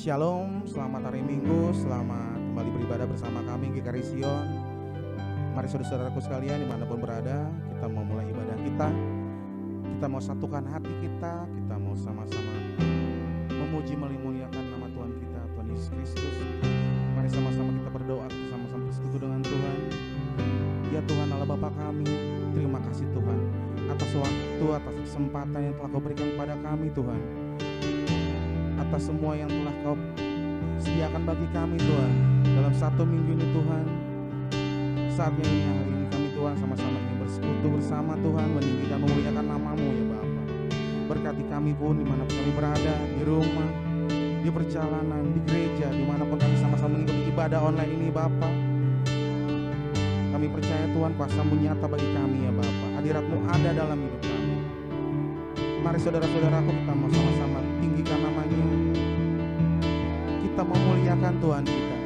Shalom, selamat hari Minggu, selamat kembali beribadah bersama kami GKRI Sion. Mari saudara-saudaraku sekalian dimanapun berada, kita mau mulai ibadah kita. Kita mau satukan hati kita mau sama-sama memuji memuliakan nama Tuhan kita, Tuhan Yesus Kristus. Mari sama-sama kita berdoa, kita sama-sama bersekutu dengan Tuhan. Ya Tuhan Allah Bapa kami, terima kasih Tuhan atas waktu, atas kesempatan yang telah Kau berikan kepada kami Tuhan, atas semua yang telah Kau sediakan bagi kami Tuhan dalam satu minggu ini Tuhan. Saatnya ini hari ini kami Tuhan sama-sama ingin bersekutu bersama Tuhan, meninggikan memuliakan nama-Mu ya Bapa. Berkati kami pun dimanapun kami berada, di rumah, di perjalanan, di gereja, dimanapun kami sama-sama mengikuti ibadah online ini Bapa. Kami percaya Tuhan kuasa-Mu nyata bagi kami ya Bapa. Hadirat-Mu ada dalam hidup kami. Mari saudara-saudaraku, kita mau sama-sama tinggikan nama-Nya. Kita mau muliakan Tuhan kita.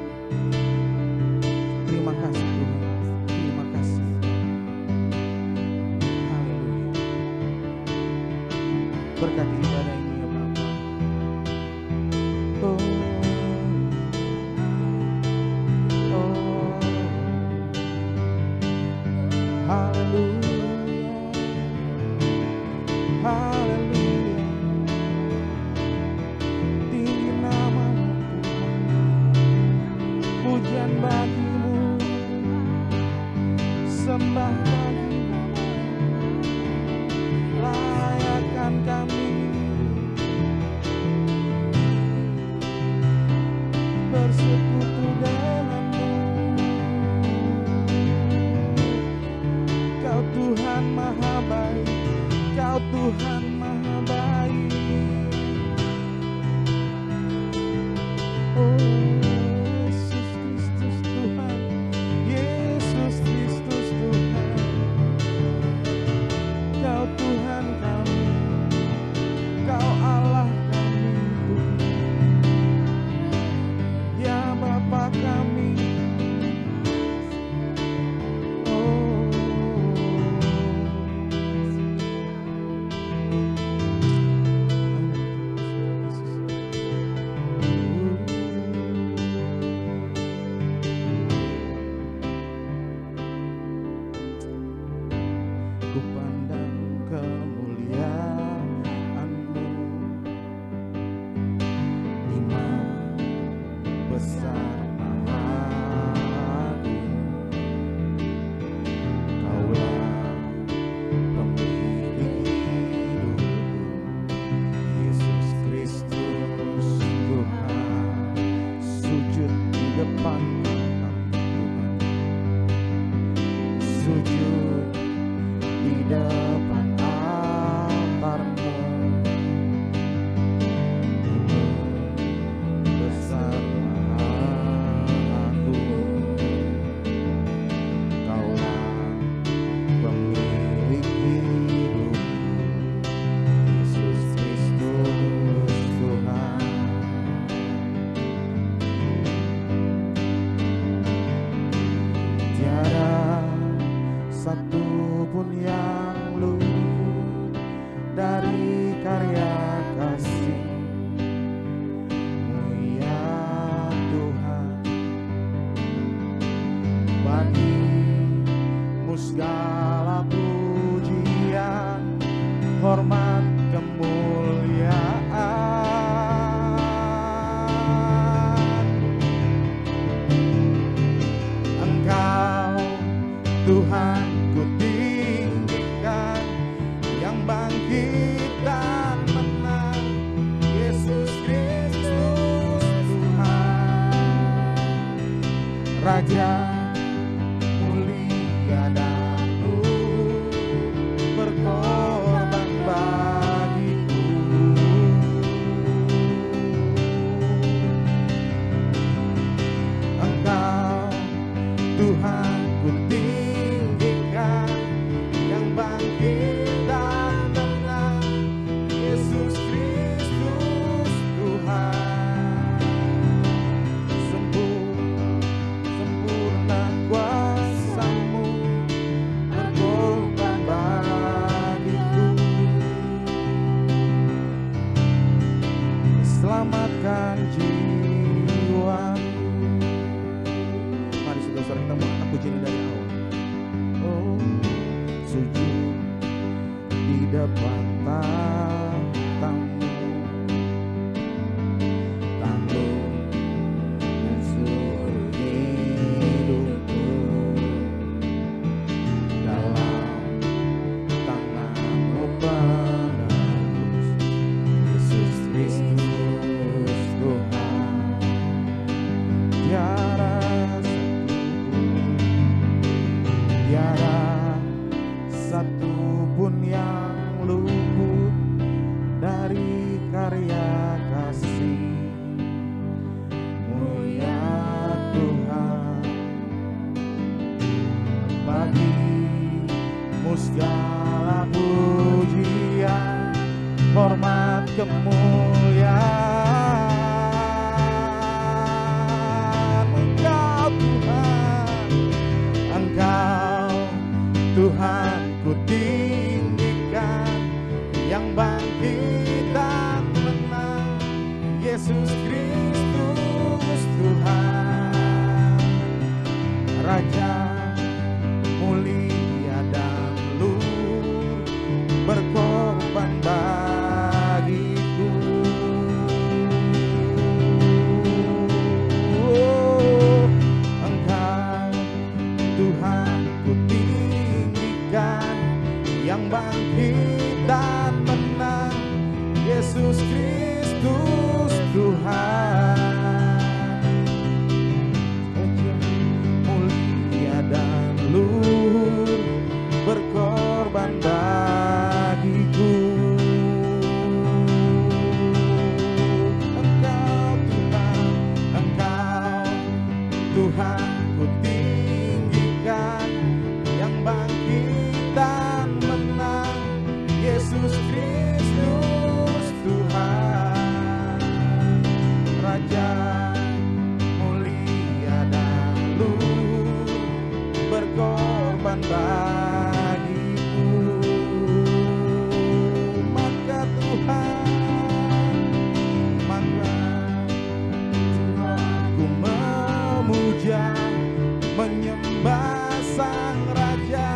Terima kasih Tuhan. Terima kasih. Haleluya. Berkati ibadah ini ya Bapa. Oh. Oh. Haleluya. Haleluya. Tinggi nama-Mu Tuhan. Pujian bagi-Mu, sembah bagi-Mu, layakkan kami bersekutu dengan-Mu. Kau Tuhan maha baik, Kau Tuhan maha baik. Oh Yesus Kristus Tuhan, Yesus Kristus Tuhan. Kau Tuhan kami, Kau Allah kami Tuhan. Ya Bapa kami. Ku pandang kemuliaan-Mu, Imam besar maha agung. Kaulah pemilik hidup, Yesus Kristus Tuhan. Sujud di depan Tuhan, sujud di depan altar-Mu. Imam besar maha agung. Kaulah pemilik hidup, Yesus Kristus Tuhan. Tiada satu pun yang luput dari karya kasih-Mu ya Tuhan. Bagi-Mu segala pujian, hormat, kemuliaan. Engkau Tuhan ku tinggikan, yang bangkit dan menang, Yesus Kristus Tuhan. Raja mulia dan luhur, berkorban bagiku. Engkau Tuhan ku tinggikan, yang bangkit dan menang, Yesus Kristus Tuhan. Sempurna tiada satupun yang luput dari karya kasih-Mu ya Tuhan. Bagi-Mu segala pujian, hormat, kemuliaan. Engkau Tuhan, Engkau Tuhan ku tinggikan, yang bangkit dan menang, Yesus Kristus Tuhan. Raja mulia dan luhur, berkorban bagiku. Engkau Tuhan ku tinggikan, yang bangkit dan menang, Yesus Kristus Tuhan. Mulia dan luhur, berkorban bagiku. Engkau Tuhan, Engkau Tuhan ku tinggikan, yang bangkit dan menang, Yesus Kristus Tuhan. Raja mulia dan luhur, berkorban bagiku. Maka Tuhan, maka ku memuja, menyembah Sang Raja,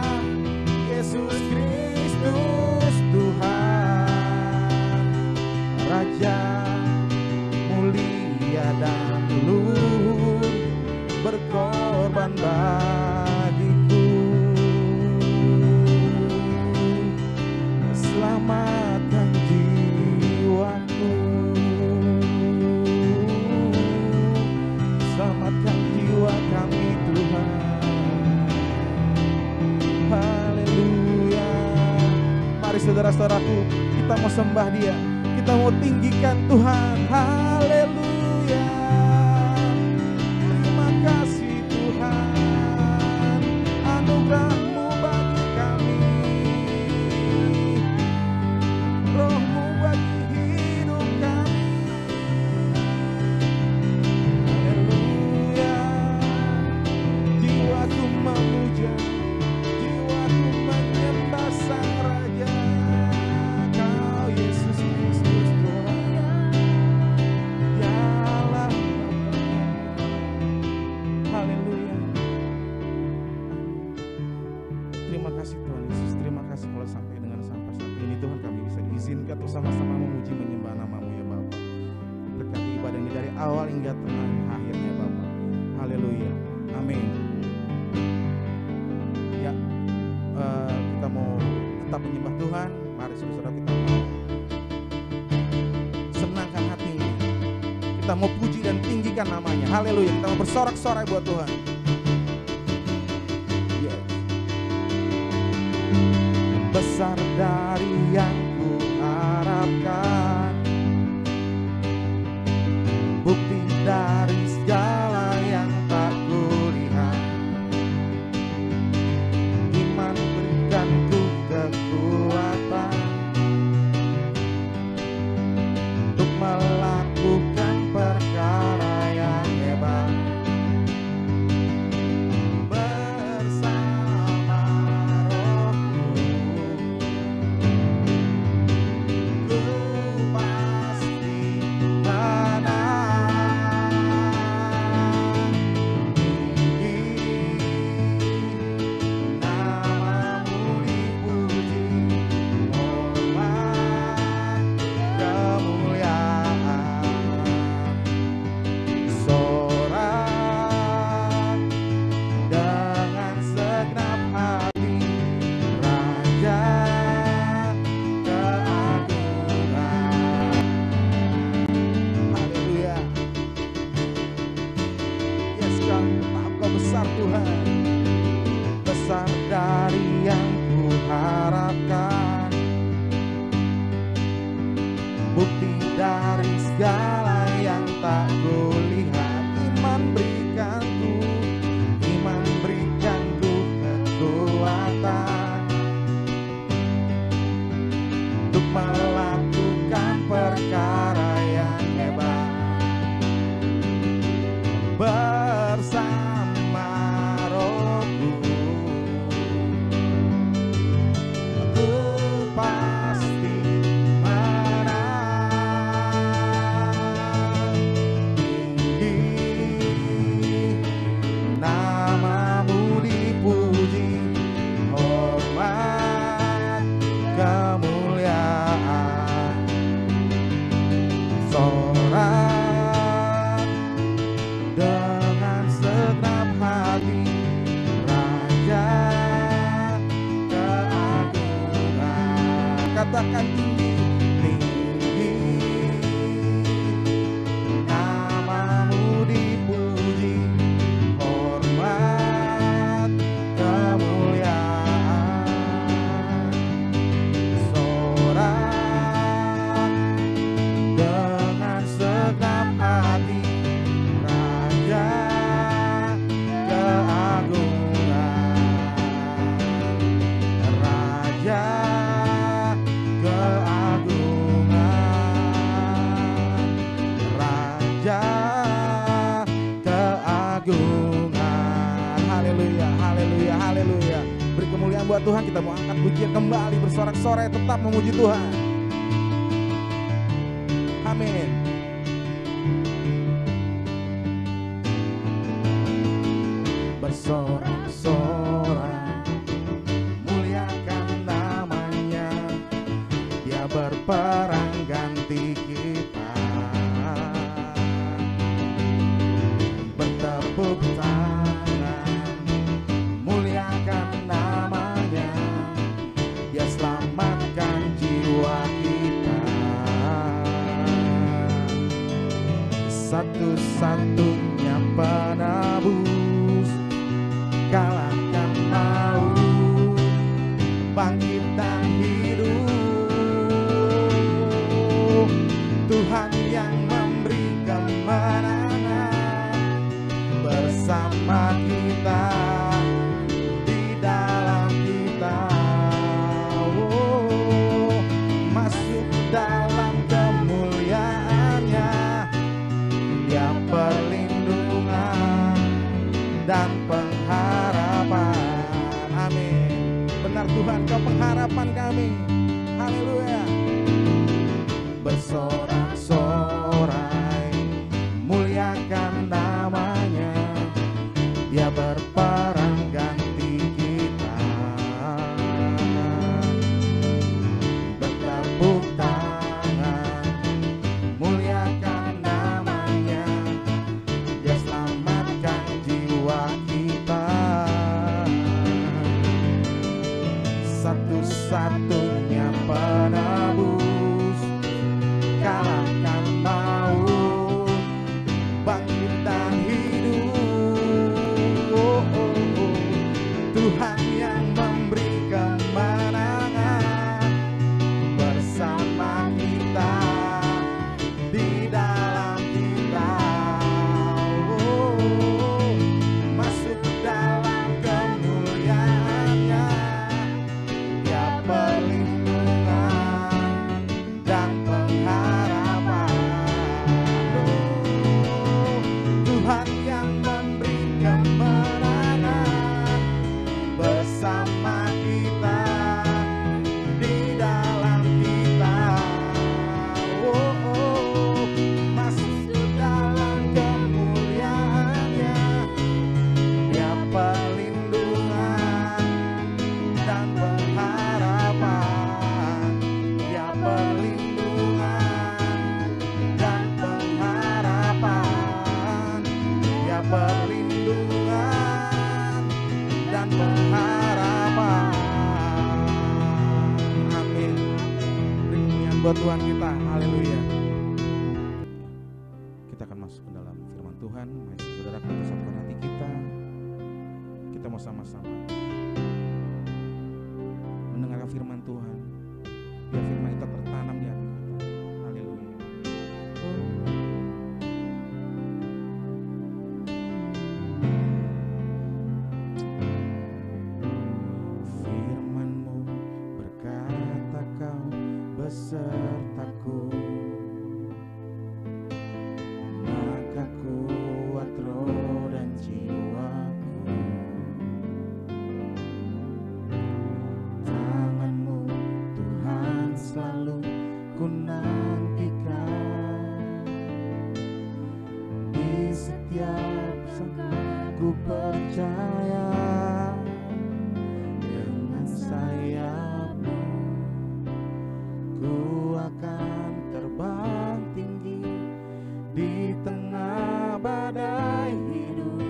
Yesus Kristus Tuhan. Raja mulia dan luhur, berkorban bagiku. Selamatkan jiwaku, selamatkan jiwa kami Tuhan. Haleluya. Mari saudara-saudaraku, kita mau sembah Dia, kita mau tinggikan Tuhan. Haleluya. Terima kasih Tuhan, anugerah-Mu bagi kami, Roh-Mu bagi hidup kami. Haleluya. Jiwaku memuja, jiwaku menyembah Sang Raja, Kau Yesus Kristus Tuhan. Ya Allah Bapa. Haleluya. Terima kasih Tuhan Yesus, terima kasih kalau sampai saat ini Tuhan kami bisa diizinkan untuk sama-sama memuji menyembah nama-Mu ya Bapa. Berkati ibadah ini dari awal hingga tengah akhirnya Bapa. Haleluya. Amin. Ya, kita mau tetap menyembah Tuhan. Mari saudara kita mau senangkan hati ini. Kita mau puji dan tinggikan namanya. Haleluya. Kita mau bersorak-sorai buat Tuhan. Yes. Besar dari yang ku harapkan, bukti dari segala yang tak kulihat. Iman berikan ku kekuatan untuk melakukan perkara yang hebat. Bersama Roh-Mu besar, tetap Kau besar Tuhan. Besar dari yang ku harapkan, bukti dari segala yang tak ku lihat. Iman berikanku kekuatan untuk melakukan perkara yang hebat bersama Rohku. Aku pasti menang. Tinggi namamu dipuji, hormat kemuliaan, sorak dengan segenap hati, Raja keagungan. Katakan tinggi, tinggi namamu dipuji, hormat kemuliaan, sorak dengan segenap hati, Raja keagungan, Raja keagungan, Raja keagungan. Haleluya, haleluya, haleluya. Beri kemuliaan buat Tuhan. Kita mau angkat pujian kembali, bersorak-sorai, tetap memuji Tuhan. Amin. Bersorak-sorai, muliakan namanya, Dia berperang ganti kita. Bertepuk tangan, muliakan namanya, Dia selamatkan jiwa kita. Satu-satunya penebus, kalahkan maut, bangkit dan hidup. Tuhan yang memberi kemenangan bersama kita, di dalam kita. Oh, masuk dalam kemuliaannya, Dia perlindungan dan pengharapan. Amin. Benar Tuhan, Kau pengharapan kami. Haleluya. Bersorak-sorai, muliakan namanya, Dia berperang ganti kita. Bertepuk tangan, muliakan namanya, Dia selamatkan jiwa kita. Satu-satunya penebus, kalahkan maut, bangkit dan hidup. Oh, oh, oh. Tuhan yang memberi kemenangan bersama kita, di dalam kita. Oh, masuk dalam kemuliaannya, Dia perlindungan dan pengharapan. Oh, Tuhan yang memberi kemenangan bersama kita, di dalam kita. Oh, oh, masuk dalam kemuliaannya, Dia perlindungan dan pengharapan, Dia perlindungan dan pengharapan, Dia perlindungan dan pengharapan. Amin. Beri kemuliaan buat Tuhan kita. Haleluya. Kita akan masuk ke dalam firman Tuhan. Mari saudara kita satukan hati kita. bersama-sama mendengarkan firman Tuhan. Biar firman itu tertanam di hati kita. Haleluya. Firman-Mu berkata Kau besertaku, maka kuat roh dan jiwaku. Tangan-Mu Tuhan selalu ku nantikan, di setiap saat ku percaya, dengan sayap-Mu ku akan terbang tinggi di tengah badai hidup.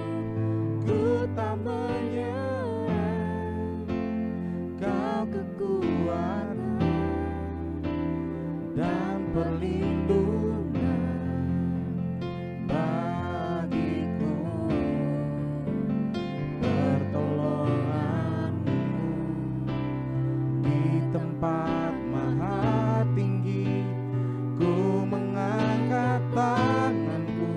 Ku tak menyerah, Kau kekuatan dan perlindungan bagiku. Pertolongan-Mu di tempat maha tinggi. Ku mengangkat tanganku,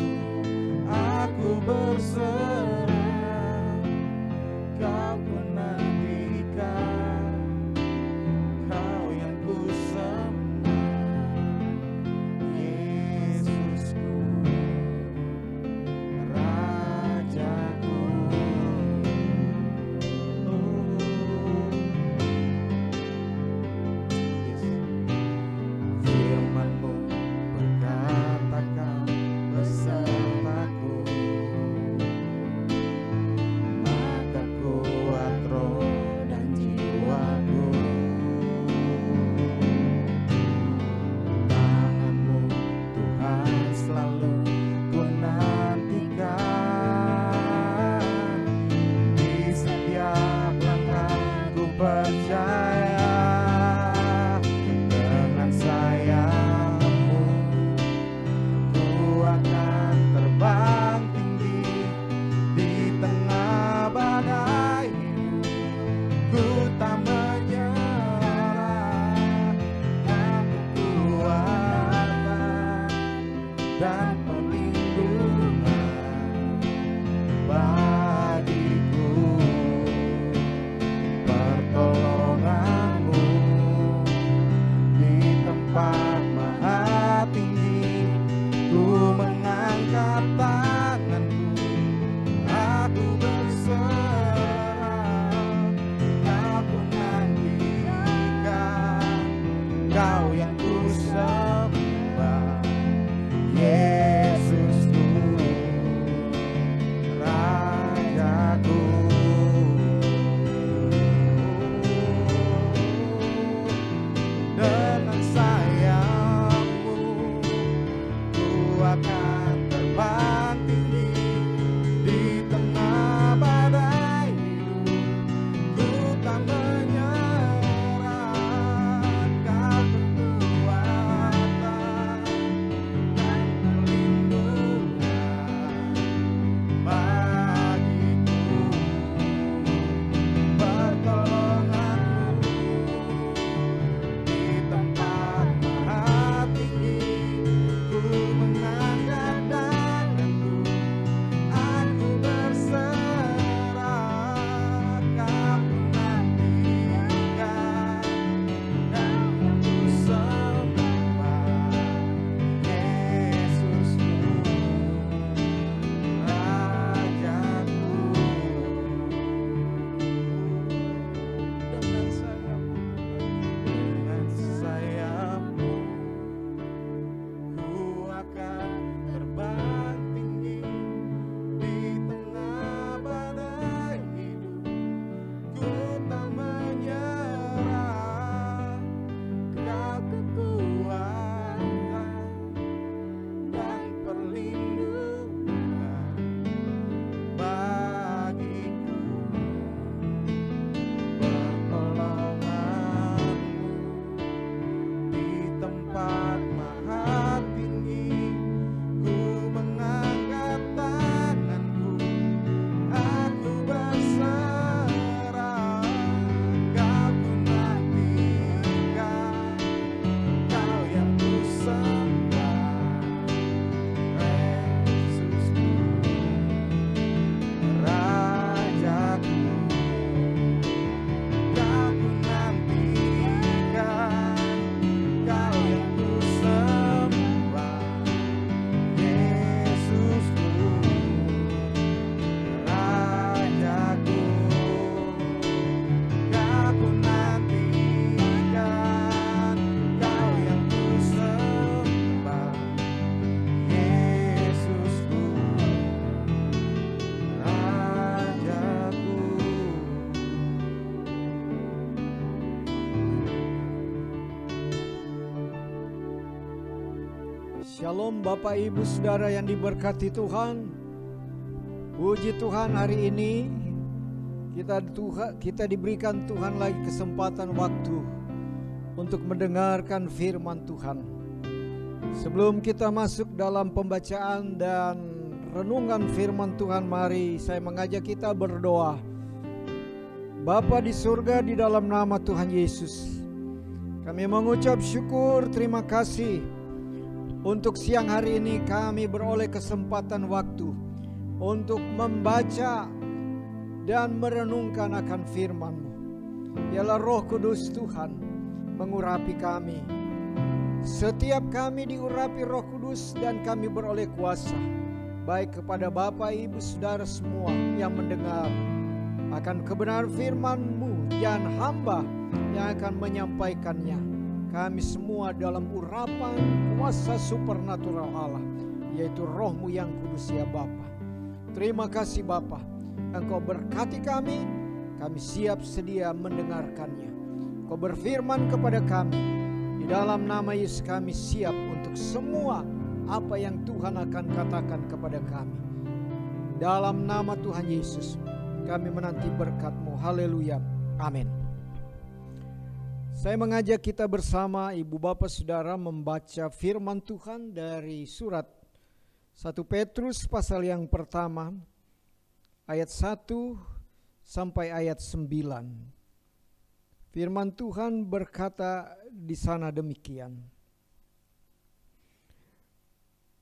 aku berserah, Kau ku nantikan, Kau yang ku sembah, Yesusku, Rajaku. Yes. Firman-Mu berkata Kau besertaku, Shalom Bapak Ibu Saudara yang diberkati Tuhan. Puji Tuhan, hari ini kita diberikan Tuhan lagi kesempatan waktu untuk mendengarkan firman Tuhan. Sebelum kita masuk dalam pembacaan dan renungan firman Tuhan, mari saya mengajak kita berdoa. Bapa di surga, di dalam nama Tuhan Yesus, kami mengucap syukur, terima kasih untuk siang hari ini kami beroleh kesempatan waktu untuk membaca dan merenungkan akan firman-Mu. Biarlah Roh Kudus Tuhan mengurapi kami. Setiap kami diurapi Roh Kudus dan kami beroleh kuasa, baik kepada Bapak Ibu Saudara semua yang mendengar akan kebenaran firman-Mu dan hamba yang akan menyampaikannya. Kami semua dalam urapan kuasa supernatural Allah, yaitu Roh-Mu yang kudus ya Bapa. Terima kasih Bapa, Engkau berkati kami siap sedia mendengarkannya. Engkau berfirman kepada kami, di dalam nama Yesus kami siap untuk semua apa yang Tuhan akan katakan kepada kami. Dalam nama Tuhan Yesus kami menanti berkat-Mu. Haleluya. Amin. Saya mengajak kita bersama Ibu Bapak Saudara membaca firman Tuhan dari surat 1 Petrus pasal yang pertama ayat 1 sampai ayat 9. Firman Tuhan berkata di sana demikian.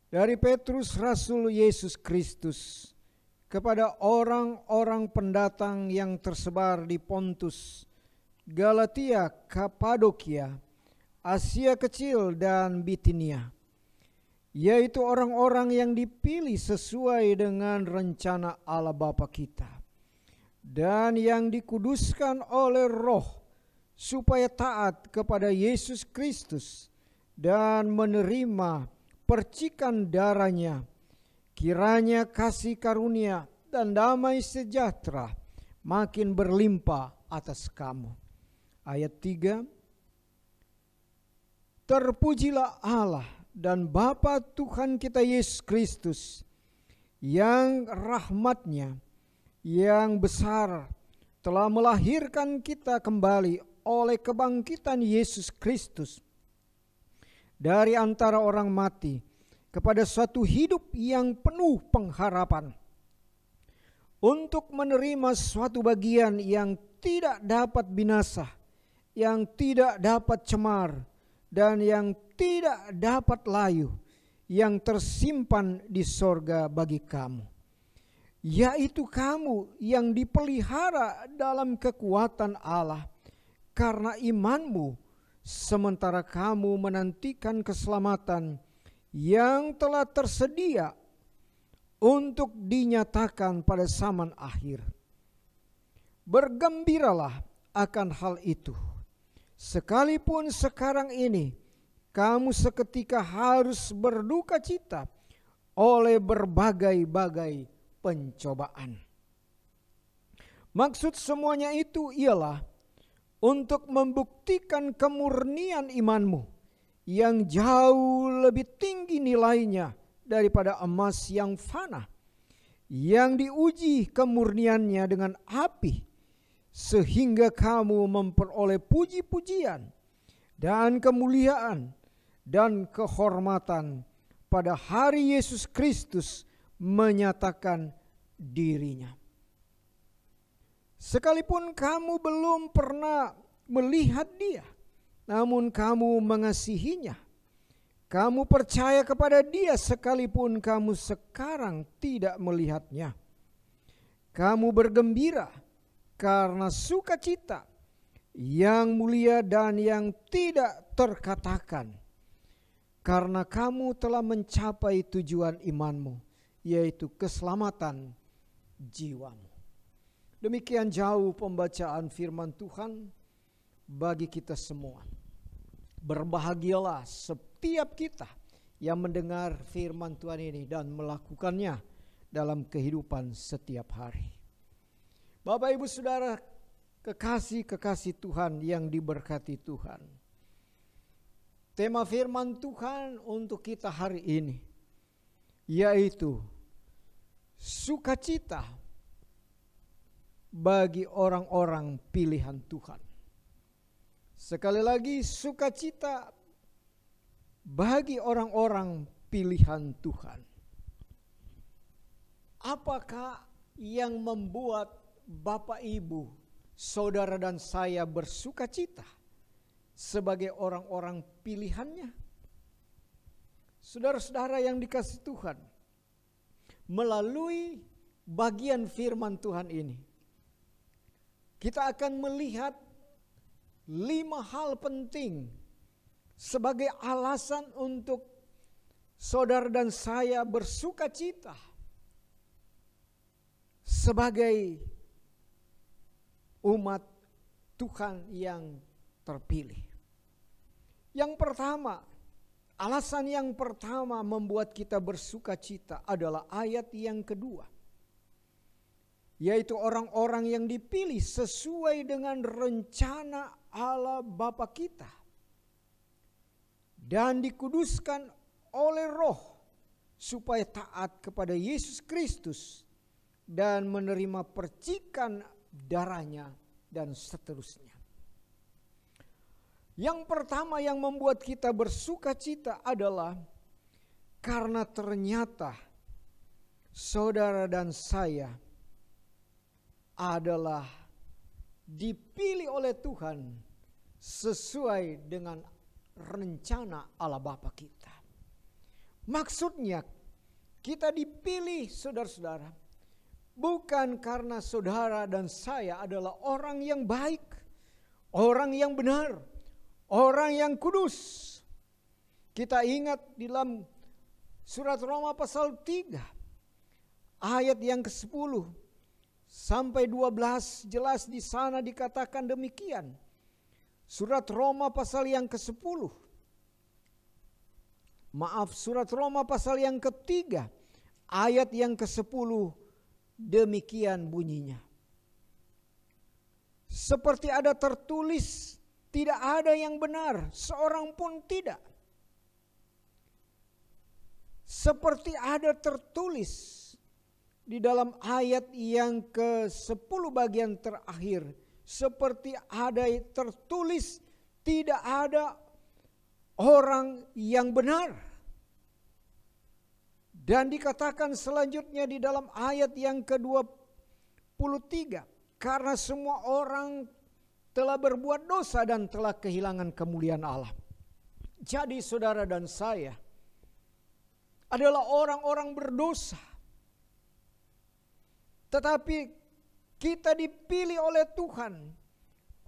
Dari Petrus Rasul Yesus Kristus kepada orang-orang pendatang yang tersebar di Pontus, Galatia, Kapadokia, Asia Kecil dan Bitinia, yaitu orang-orang yang dipilih sesuai dengan rencana Allah Bapa kita dan yang dikuduskan oleh Roh supaya taat kepada Yesus Kristus dan menerima percikan darahnya. Kiranya kasih karunia dan damai sejahtera makin berlimpah atas kamu. Ayat 3, terpujilah Allah dan Bapa Tuhan kita Yesus Kristus, yang rahmat-Nya yang besar telah melahirkan kita kembali oleh kebangkitan Yesus Kristus dari antara orang mati kepada suatu hidup yang penuh pengharapan, untuk menerima suatu bagian yang tidak dapat binasa, yang tidak dapat cemar, dan yang tidak dapat layu, yang tersimpan di sorga bagi kamu, yaitu kamu yang dipelihara dalam kekuatan Allah karena imanmu, sementara kamu menantikan keselamatan yang telah tersedia untuk dinyatakan pada zaman akhir. Bergembiralah akan hal itu, sekalipun sekarang ini kamu seketika harus berduka cita oleh berbagai-bagai pencobaan. Maksud semuanya itu ialah untuk membuktikan kemurnian imanmu yang jauh lebih tinggi nilainya daripada emas yang fana, yang diuji kemurniannya dengan api, sehingga kamu memperoleh puji-pujian dan kemuliaan dan kehormatan pada hari Yesus Kristus menyatakan dirinya. Sekalipun kamu belum pernah melihat Dia, namun kamu mengasihinya. Kamu percaya kepada Dia sekalipun kamu sekarang tidak melihatnya. Kamu bergembira karena sukacita yang mulia dan yang tidak terkatakan, karena kamu telah mencapai tujuan imanmu, yaitu keselamatan jiwamu. Demikian jauh pembacaan firman Tuhan bagi kita semua. Berbahagialah setiap kita yang mendengar firman Tuhan ini dan melakukannya dalam kehidupan setiap hari. Bapak Ibu Saudara, kekasih-kekasih Tuhan yang diberkati Tuhan, tema firman Tuhan untuk kita hari ini, yaitu sukacita bagi orang-orang pilihan Tuhan. Sekali lagi, sukacita bagi orang-orang pilihan Tuhan. Apakah yang membuat Bapak, Ibu, saudara dan saya bersukacita sebagai orang-orang pilihannya? Saudara-saudara yang dikasihi Tuhan, melalui bagian firman Tuhan ini, kita akan melihat 5 hal penting sebagai alasan untuk saudara dan saya bersukacita sebagai umat Tuhan yang terpilih. Yang pertama, alasan yang pertama membuat kita bersukacita adalah ayat yang kedua, yaitu orang-orang yang dipilih sesuai dengan rencana Allah Bapa kita dan dikuduskan oleh Roh supaya taat kepada Yesus Kristus dan menerima percikan darahnya dan seterusnya. Yang pertama yang membuat kita bersukacita adalah karena ternyata saudara dan saya adalah dipilih oleh Tuhan sesuai dengan rencana Allah Bapa kita. Maksudnya kita dipilih, saudara-saudara, bukan karena saudara dan saya adalah orang yang baik, orang yang benar, orang yang kudus. Kita ingat di dalam surat Roma pasal 3 ayat yang ke-10 sampai 12, jelas di sana dikatakan demikian. Surat Roma pasal yang ke-10. Surat Roma pasal yang ke-3 ayat yang ke-10 demikian bunyinya. Seperti ada tertulis, tidak ada yang benar, seorang pun tidak. Seperti ada tertulis di dalam ayat yang ke-10 bagian terakhir, seperti ada tertulis, tidak ada orang yang benar. Dan dikatakan selanjutnya di dalam ayat yang ke-23, karena semua orang telah berbuat dosa dan telah kehilangan kemuliaan Allah. Jadi saudara dan saya adalah orang-orang berdosa. Tetapi kita dipilih oleh Tuhan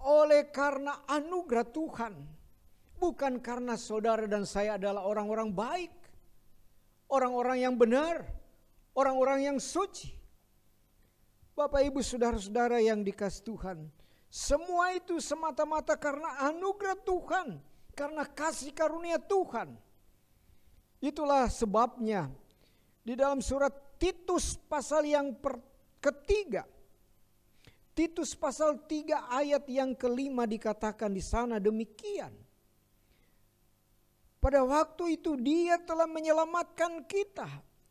oleh karena anugerah Tuhan. Bukan karena saudara dan saya adalah orang-orang baik, orang-orang yang benar, orang-orang yang suci. Bapak, Ibu, saudara-saudara yang dikasihi Tuhan, semua itu semata-mata karena anugerah Tuhan, karena kasih karunia Tuhan. Itulah sebabnya di dalam surat Titus pasal yang ketiga, Titus pasal 3 ayat yang ke-5 dikatakan di sana demikian. Pada waktu itu Dia telah menyelamatkan kita,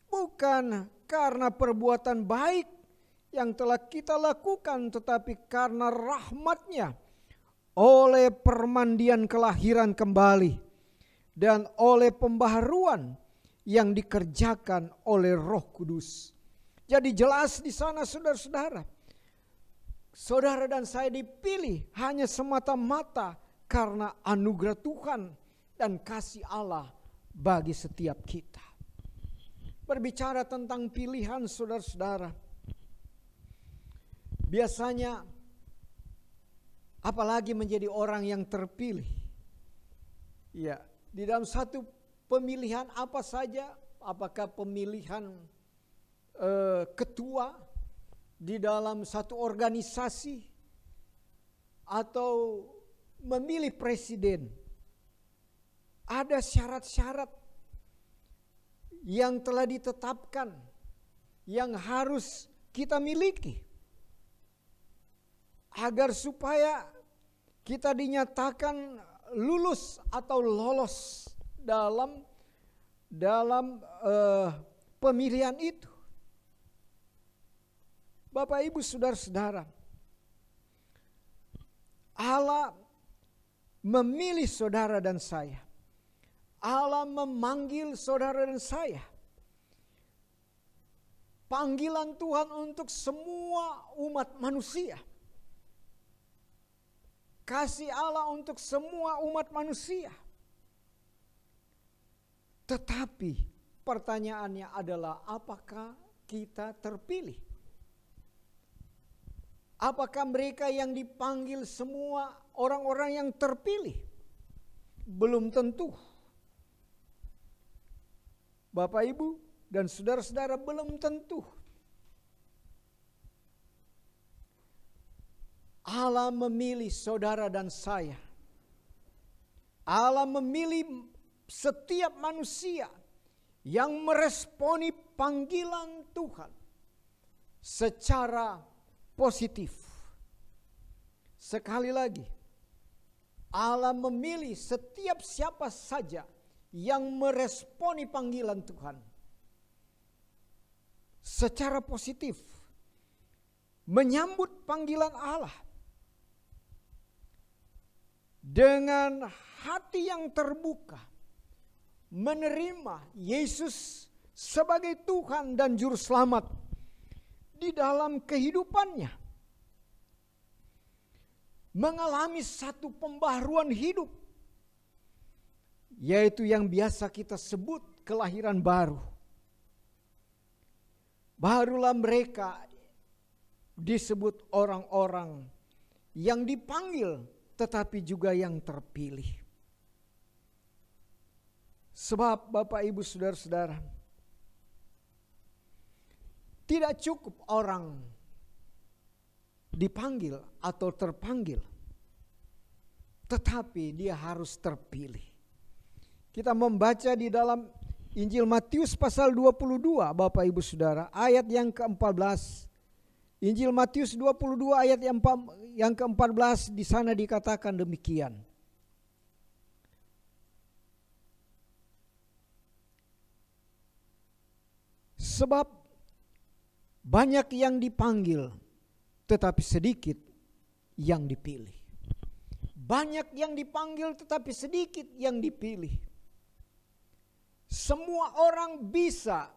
bukan karena perbuatan baik yang telah kita lakukan, tetapi karena rahmat-Nya oleh permandian kelahiran kembali dan oleh pembaharuan yang dikerjakan oleh Roh Kudus. Jadi jelas di sana saudara-saudara, saudara dan saya dipilih hanya semata-mata karena anugerah Tuhan dan kasih Allah bagi setiap kita. Berbicara tentang pilihan saudara-saudara, biasanya apalagi menjadi orang yang terpilih, ya, di dalam satu pemilihan apa saja, apakah pemilihan ketua di dalam satu organisasi atau memilih presiden, ada syarat-syarat yang telah ditetapkan yang harus kita miliki agar supaya kita dinyatakan lulus atau lolos dalam pemilihan itu. Bapak, Ibu, saudara-saudara, Allah memilih saudara dan saya. Allah memanggil saudara dan saya. Panggilan Tuhan untuk semua umat manusia. Kasih Allah untuk semua umat manusia. Tetapi pertanyaannya adalah, apakah kita terpilih? Apakah mereka yang dipanggil semua orang-orang yang terpilih? Belum tentu. Bapak, Ibu, dan saudara-saudara, belum tentu. Allah memilih saudara dan saya. Allah memilih setiap manusia yang meresponi panggilan Tuhan secara positif. Sekali lagi, Allah memilih setiap siapa saja yang meresponi panggilan Tuhan secara positif, menyambut panggilan Allah dengan hati yang terbuka, menerima Yesus sebagai Tuhan dan Juru Selamat di dalam kehidupannya, mengalami satu pembaharuan hidup, yaitu yang biasa kita sebut kelahiran baru. Barulah mereka disebut orang-orang yang dipanggil tetapi juga yang terpilih. Sebab Bapak, Ibu, saudara-saudara, tidak cukup orang dipanggil atau terpanggil, tetapi dia harus terpilih. Kita membaca di dalam Injil Matius pasal 22, Bapak, Ibu, saudara, ayat yang ke-14. Injil Matius 22 ayat yang ke-14, di sana dikatakan demikian. Sebab banyak yang dipanggil, tetapi sedikit yang dipilih. Banyak yang dipanggil, tetapi sedikit yang dipilih. Semua orang bisa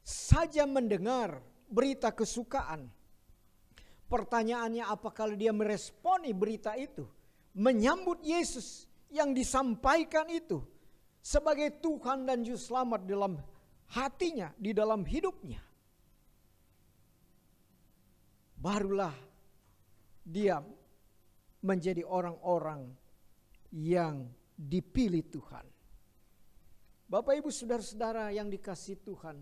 saja mendengar berita kesukaan. Pertanyaannya, apakah dia meresponi berita itu, menyambut Yesus yang disampaikan itu sebagai Tuhan dan Juru Selamat dalam hatinya, di dalam hidupnya. Barulah dia menjadi orang-orang yang dipilih Tuhan. Bapak, Ibu, saudara-saudara yang dikasihi Tuhan,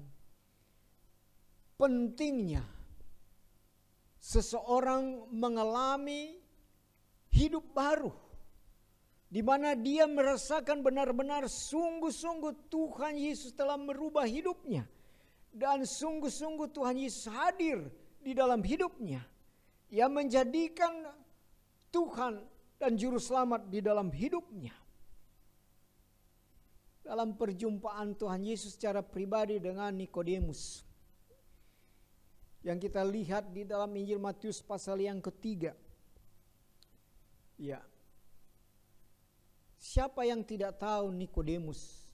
pentingnya seseorang mengalami hidup baru, di mana dia merasakan benar-benar sungguh-sungguh Tuhan Yesus telah merubah hidupnya, dan sungguh-sungguh Tuhan Yesus hadir di dalam hidupnya, yang menjadikan Tuhan dan Juru Selamat di dalam hidupnya. Dalam perjumpaan Tuhan Yesus secara pribadi dengan Nikodemus, yang kita lihat di dalam Injil Matius pasal yang ke-3. Ya. Siapa yang tidak tahu Nikodemus,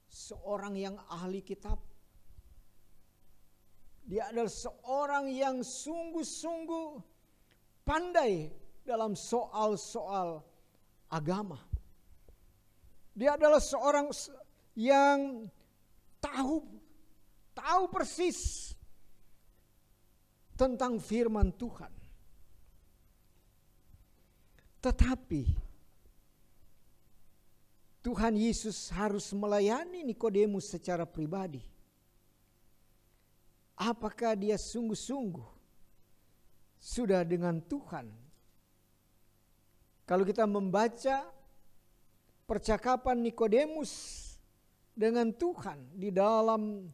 seorang yang ahli kitab. Dia adalah seorang yang sungguh-sungguh pandai dalam soal-soal agama. Dia adalah seorang yang tahu persis tentang firman Tuhan. Tetapi Tuhan Yesus harus melayani Nikodemus secara pribadi. Apakah dia sungguh-sungguh sudah dengan Tuhan? Kalau kita membaca percakapan Nikodemus dengan Tuhan di dalam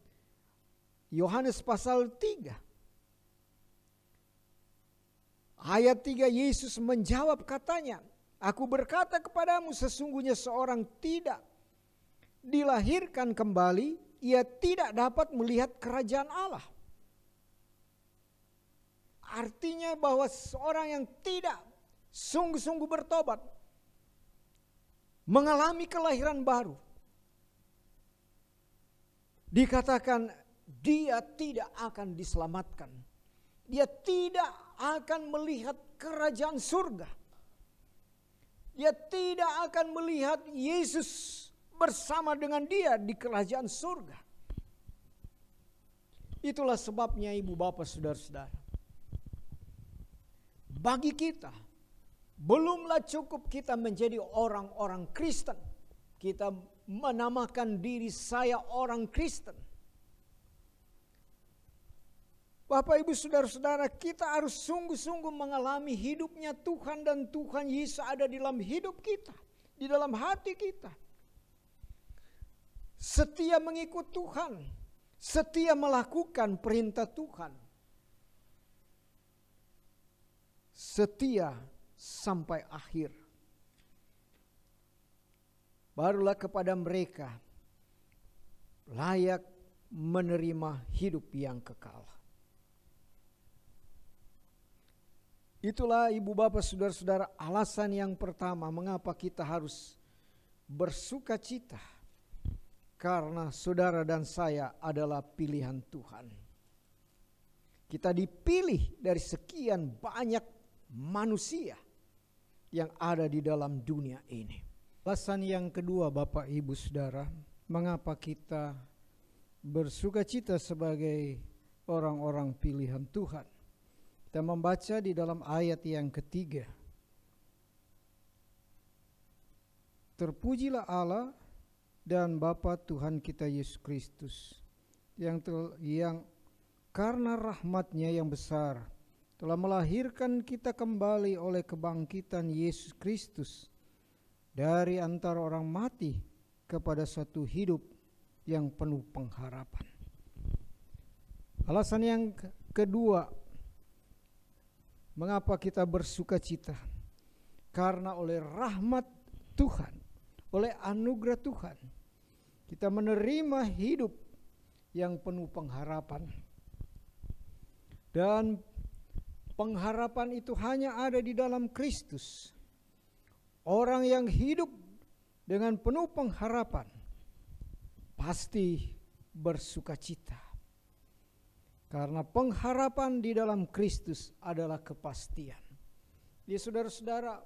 Yohanes pasal 3. Ayat 3, Yesus menjawab katanya, Aku berkata kepadamu, sesungguhnya seorang tidak dilahirkan kembali, ia tidak dapat melihat kerajaan Allah. Artinya bahwa seorang yang tidak sungguh-sungguh bertobat, mengalami kelahiran baru, dikatakan dia tidak akan diselamatkan. Dia tidak akan melihat kerajaan surga. Dia tidak akan melihat Yesus bersama dengan dia di kerajaan surga. Itulah sebabnya ibu bapak saudara-saudara, bagi kita belumlah cukup kita menjadi orang-orang Kristen. Kita menamakan diri saya orang Kristen. Bapak ibu saudara-saudara, kita harus sungguh-sungguh mengalami hidupnya Tuhan, dan Tuhan Yesus ada di dalam hidup kita, di dalam hati kita. Setia mengikut Tuhan, setia melakukan perintah Tuhan, setia sampai akhir. Barulah kepada mereka layak menerima hidup yang kekal. Itulah ibu bapak saudara-saudara alasan yang pertama mengapa kita harus bersuka cita. Karena saudara dan saya adalah pilihan Tuhan. Kita dipilih dari sekian banyak manusia yang ada di dalam dunia ini. Alasan yang kedua bapak ibu saudara, mengapa kita bersuka cita sebagai orang-orang pilihan Tuhan. Kita membaca di dalam ayat yang ketiga. Terpujilah Allah dan Bapa Tuhan kita Yesus Kristus, yang karena rahmat-Nya yang besar telah melahirkan kita kembali oleh kebangkitan Yesus Kristus dari antara orang mati kepada suatu hidup yang penuh pengharapan. Alasan yang kedua, mengapa kita bersuka cita? Karena oleh rahmat Tuhan, oleh anugerah Tuhan, kita menerima hidup yang penuh pengharapan. Dan pengharapan itu hanya ada di dalam Kristus. Orang yang hidup dengan penuh pengharapan pasti bersuka cita. Karena pengharapan di dalam Kristus adalah kepastian. Ya saudara-saudara,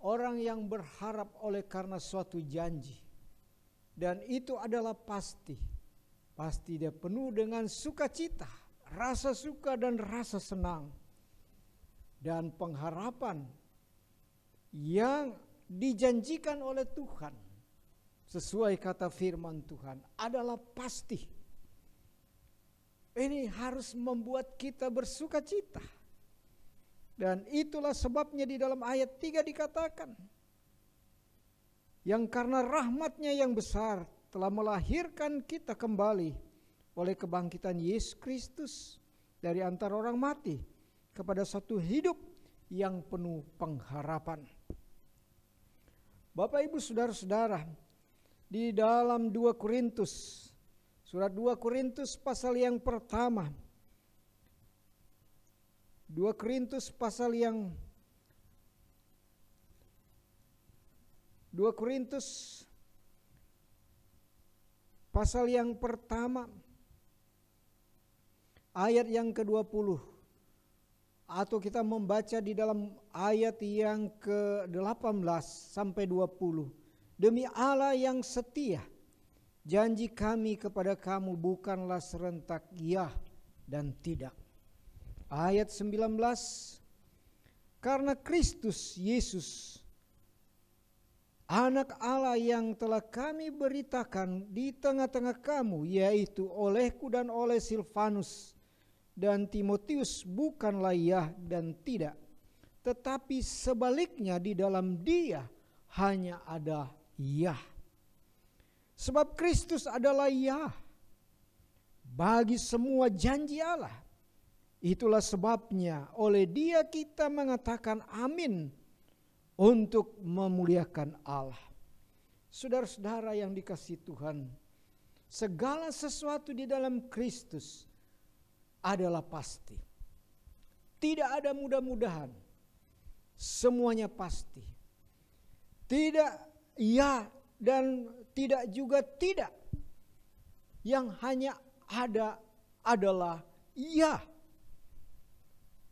orang yang berharap oleh karena suatu janji, dan itu adalah pasti. Pasti dia penuh dengan sukacita, rasa suka dan rasa senang. Dan pengharapan yang dijanjikan oleh Tuhan sesuai kata firman Tuhan adalah pasti. Ini harus membuat kita bersuka cita. Dan itulah sebabnya di dalam ayat 3 dikatakan, yang karena rahmat-Nya yang besar telah melahirkan kita kembali oleh kebangkitan Yesus Kristus dari antara orang mati kepada satu hidup yang penuh pengharapan. Bapak ibu saudara-saudara, di dalam 2 Korintus, surat 2 Korintus pasal yang pertama, 2 Korintus pasal yang 2 Korintus pasal yang pertama ayat yang ke-20, atau kita membaca di dalam ayat yang ke-18 sampai 20. Demi Allah yang setia, janji kami kepada kamu bukanlah serentak ya dan tidak. Ayat 19, karena Kristus Yesus, anak Allah yang telah kami beritakan di tengah-tengah kamu, yaitu olehku dan oleh Silvanus dan Timotius, bukanlah ya dan tidak, tetapi sebaliknya di dalam Dia hanya ada ya. Sebab Kristus adalah ya bagi semua janji Allah. Itulah sebabnya oleh Dia kita mengatakan amin untuk memuliakan Allah. Saudara-saudara yang dikasihi Tuhan, segala sesuatu di dalam Kristus adalah pasti. Tidak ada mudah-mudahan. Semuanya pasti. Tidak ya dan tidak juga tidak. Yang hanya ada adalah ya.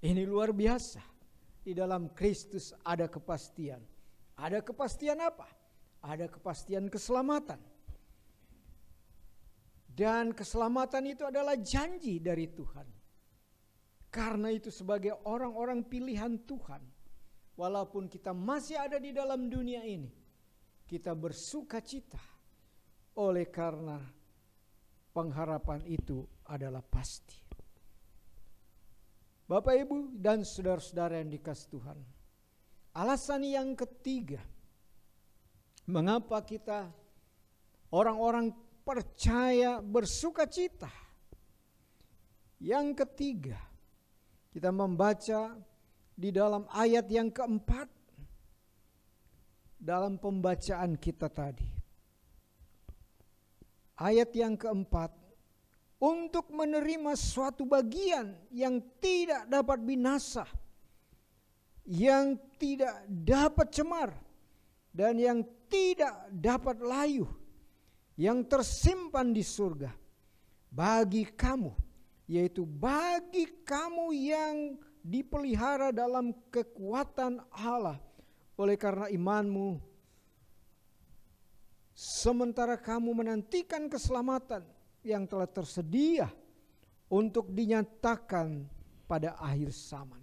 Ini luar biasa. Di dalam Kristus ada kepastian. Ada kepastian apa? Ada kepastian keselamatan. Dan keselamatan itu adalah janji dari Tuhan. Karena itu sebagai orang-orang pilihan Tuhan, walaupun kita masih ada di dalam dunia ini, kita bersuka cita oleh karena pengharapan itu adalah pasti. Bapak, Ibu, dan saudara-saudara yang dikasihi Tuhan, alasan yang ketiga mengapa kita orang-orang percaya bersuka cita. Yang ketiga, kita membaca di dalam ayat yang keempat dalam pembacaan kita tadi. Ayat yang keempat, untuk menerima suatu bagian yang tidak dapat binasa, yang tidak dapat cemar, dan yang tidak dapat layu, yang tersimpan di surga bagi kamu, yaitu bagi kamu yang dipelihara dalam kekuatan Allah oleh karena imanmu, sementara kamu menantikan keselamatan yang telah tersedia untuk dinyatakan pada akhir zaman.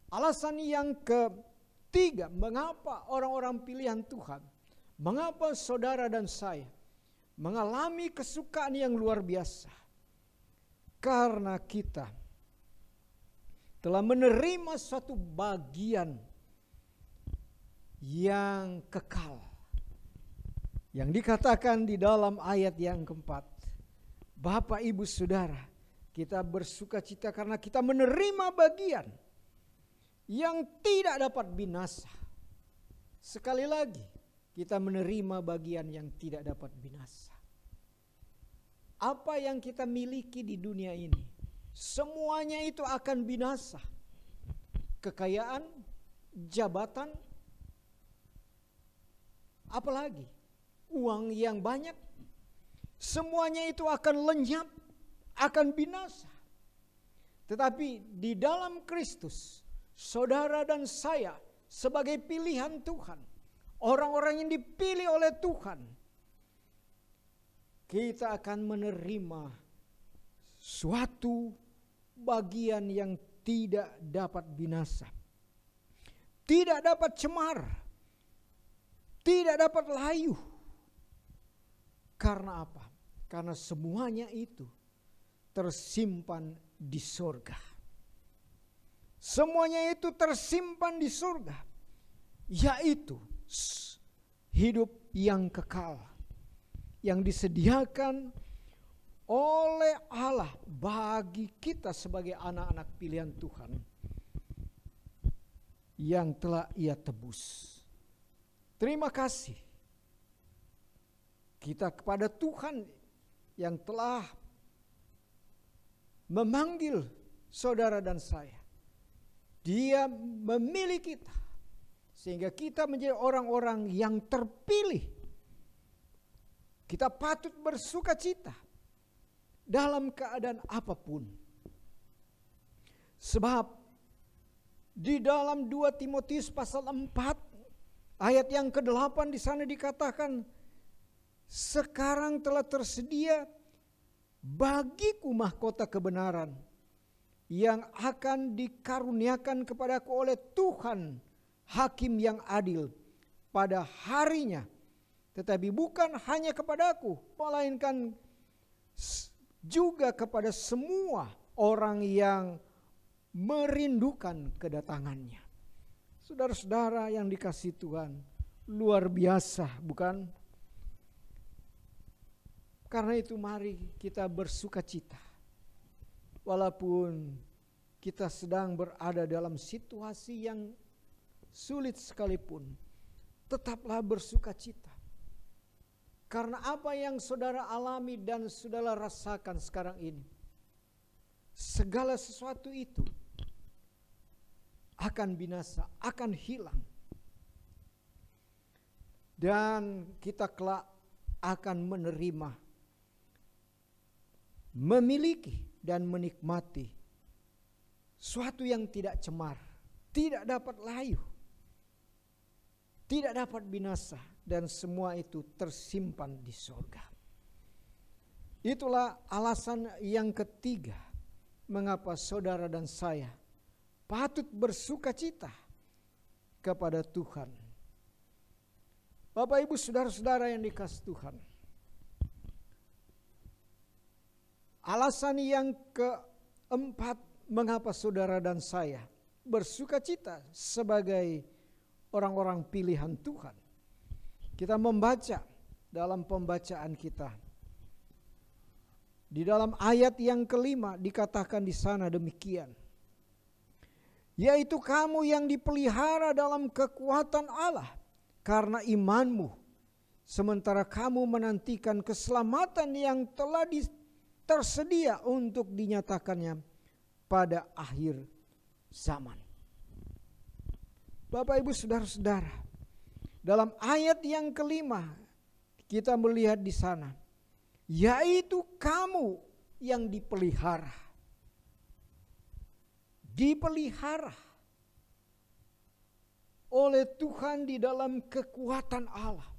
Alasan yang ketiga, mengapa orang-orang pilihan Tuhan, mengapa saudara dan saya mengalami kesukaan yang luar biasa? Karena kita telah menerima suatu bagian yang kekal. Yang dikatakan di dalam ayat yang keempat, Bapak, Ibu, Saudara, kita bersuka cita karena kita menerima bagian yang tidak dapat binasa. Sekali lagi, kita menerima bagian yang tidak dapat binasa. Apa yang kita miliki di dunia ini, semuanya itu akan binasa. Kekayaan, jabatan, apalagi uang yang banyak, semuanya itu akan lenyap, akan binasa. Tetapi di dalam Kristus, saudara dan saya sebagai pilihan Tuhan, orang-orang yang dipilih oleh Tuhan, kita akan menerima suatu bagian yang tidak dapat binasa, tidak dapat cemar, tidak dapat layu. Karena apa? Karena semuanya itu tersimpan di surga. Semuanya itu tersimpan di surga, yaitu hidup yang kekal yang disediakan oleh Allah bagi kita sebagai anak-anak pilihan Tuhan yang telah Ia tebus. Terima kasih kita kepada Tuhan yang telah memanggil saudara dan saya. Dia memilih kita sehingga kita menjadi orang-orang yang terpilih. Kita patut bersuka cita dalam keadaan apapun. Sebab di dalam 2 Timotius pasal 4 ayat yang ke-8 di sana dikatakan, sekarang telah tersedia bagiku mahkota kebenaran yang akan dikaruniakan kepadaku oleh Tuhan, hakim yang adil pada harinya. Tetapi bukan hanya kepadaku, melainkan juga kepada semua orang yang merindukan kedatangannya. Saudara-saudara yang dikasihi Tuhan, luar biasa bukan? Karena itu mari kita bersuka cita. Walaupun kita sedang berada dalam situasi yang sulit sekalipun, tetaplah bersukacita. Karena apa yang saudara alami dan saudara rasakan sekarang ini, segala sesuatu itu akan binasa, akan hilang. Dan kita kelak akan menerima, memiliki dan menikmati suatu yang tidak cemar, tidak dapat layu, tidak dapat binasa, dan semua itu tersimpan di surga. Itulah alasan yang ketiga mengapa saudara dan saya patut bersukacita kepada Tuhan. Bapak, Ibu, saudara-saudara yang dikasihi Tuhan, alasan yang keempat mengapa saudara dan saya bersukacita sebagai orang-orang pilihan Tuhan. Kita membaca dalam pembacaan kita. Di dalam ayat yang kelima dikatakan di sana demikian. Yaitu kamu yang dipelihara dalam kekuatan Allah karena imanmu. Sementara kamu menantikan keselamatan yang telah tersedia untuk dinyatakannya pada akhir zaman. Bapak, Ibu, saudara-saudara, dalam ayat yang kelima kita melihat di sana, yaitu kamu yang dipelihara. Dipelihara oleh Tuhan di dalam kekuatan Allah.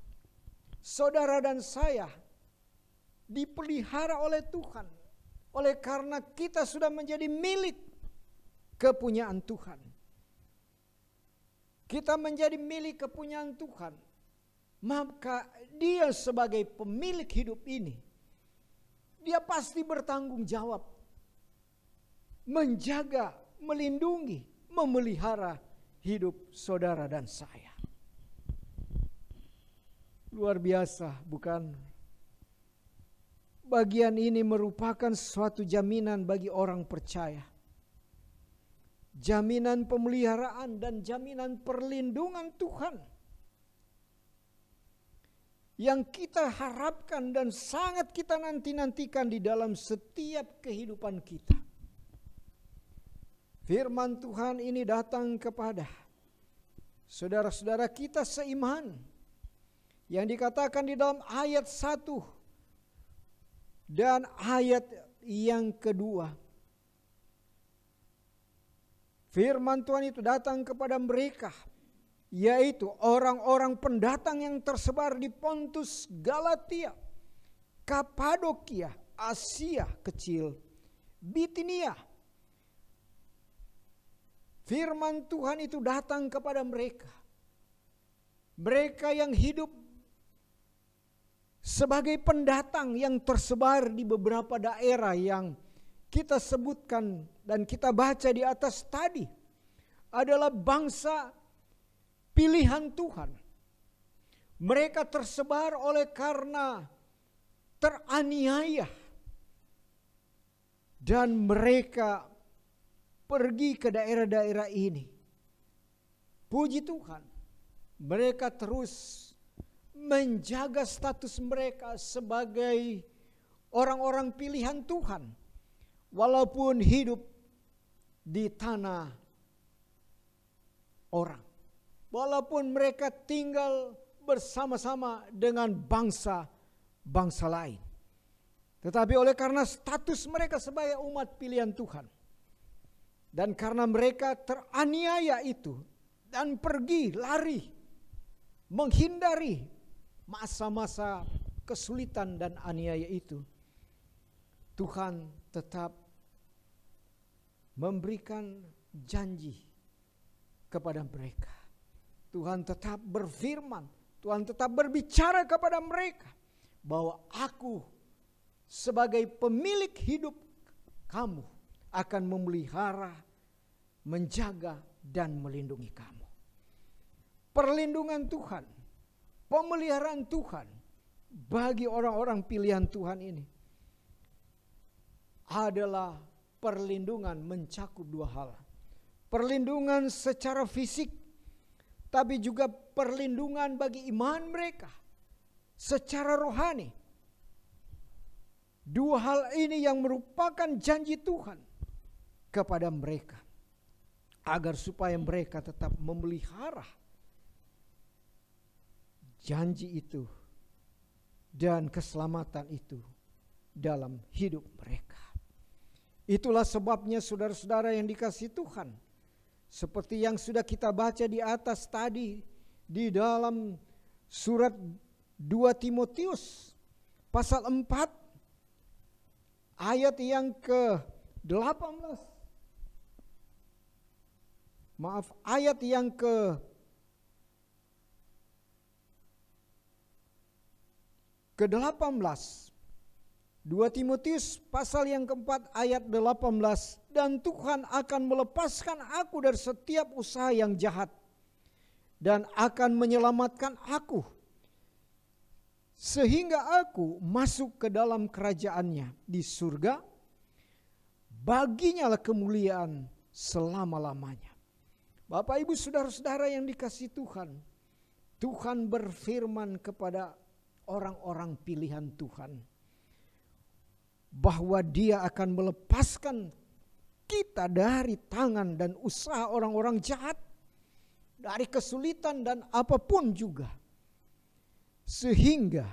Saudara dan saya dipelihara oleh Tuhan. Oleh karena kita sudah menjadi milik kepunyaan Tuhan. Kita menjadi milik kepunyaan Tuhan, maka Dia sebagai pemilik hidup ini, Dia pasti bertanggung jawab menjaga, melindungi, memelihara hidup saudara dan saya. Luar biasa, bukan? Bagian ini merupakan suatu jaminan bagi orang percaya. Jaminan pemeliharaan dan jaminan perlindungan Tuhan yang kita harapkan dan sangat kita nanti-nantikan di dalam setiap kehidupan kita. Firman Tuhan ini datang kepada saudara-saudara kita seiman yang dikatakan di dalam ayat 1 dan ayat yang kedua. Firman Tuhan itu datang kepada mereka, yaitu orang-orang pendatang yang tersebar di Pontus, Galatia, Kapadokia, Asia Kecil, Bitinia. Firman Tuhan itu datang kepada mereka. Mereka yang hidup sebagai pendatang yang tersebar di beberapa daerah yang kita sebutkan dan kita baca di atas tadi, adalah bangsa pilihan Tuhan. Mereka tersebar oleh karena teraniaya dan mereka pergi ke daerah-daerah ini. Puji Tuhan, mereka terus menjaga status mereka sebagai orang-orang pilihan Tuhan. Walaupun hidup di tanah orang. Walaupun mereka tinggal bersama-sama dengan bangsa-bangsa lain. Tetapi oleh karena status mereka sebagai umat pilihan Tuhan. Dan karena mereka teraniaya itu. Dan pergi, lari. Menghindari masa-masa kesulitan dan aniaya itu. Tuhan tetap memberikan janji kepada mereka. Tuhan tetap berfirman, Tuhan tetap berbicara kepada mereka bahwa aku sebagai pemilik hidup kamu akan memelihara, menjaga dan melindungi kamu. Perlindungan Tuhan, pemeliharaan Tuhan bagi orang-orang pilihan Tuhan ini adalah perlindungan mencakup dua hal. Perlindungan secara fisik, tapi juga perlindungan bagi iman mereka secara rohani. Dua hal ini yang merupakan janji Tuhan kepada mereka, agar supaya mereka tetap memelihara janji itu dan keselamatan itu dalam hidup mereka. Itulah sebabnya saudara-saudara yang dikasihi Tuhan, seperti yang sudah kita baca di atas tadi di dalam surat 2 Timotius pasal 4 ayat yang ke-18. Maaf, ayat yang ke-18. 2 Timotius pasal yang keempat ayat 18. Dan Tuhan akan melepaskan aku dari setiap usaha yang jahat dan akan menyelamatkan aku, sehingga aku masuk ke dalam kerajaannya di surga. Baginya lah kemuliaan selama-lamanya. Bapak, Ibu, saudara-saudara yang dikasihi Tuhan, Tuhan berfirman kepada orang-orang pilihan Tuhan bahwa Dia akan melepaskan kita dari tangan dan usaha orang-orang jahat, dari kesulitan dan apapun juga, sehingga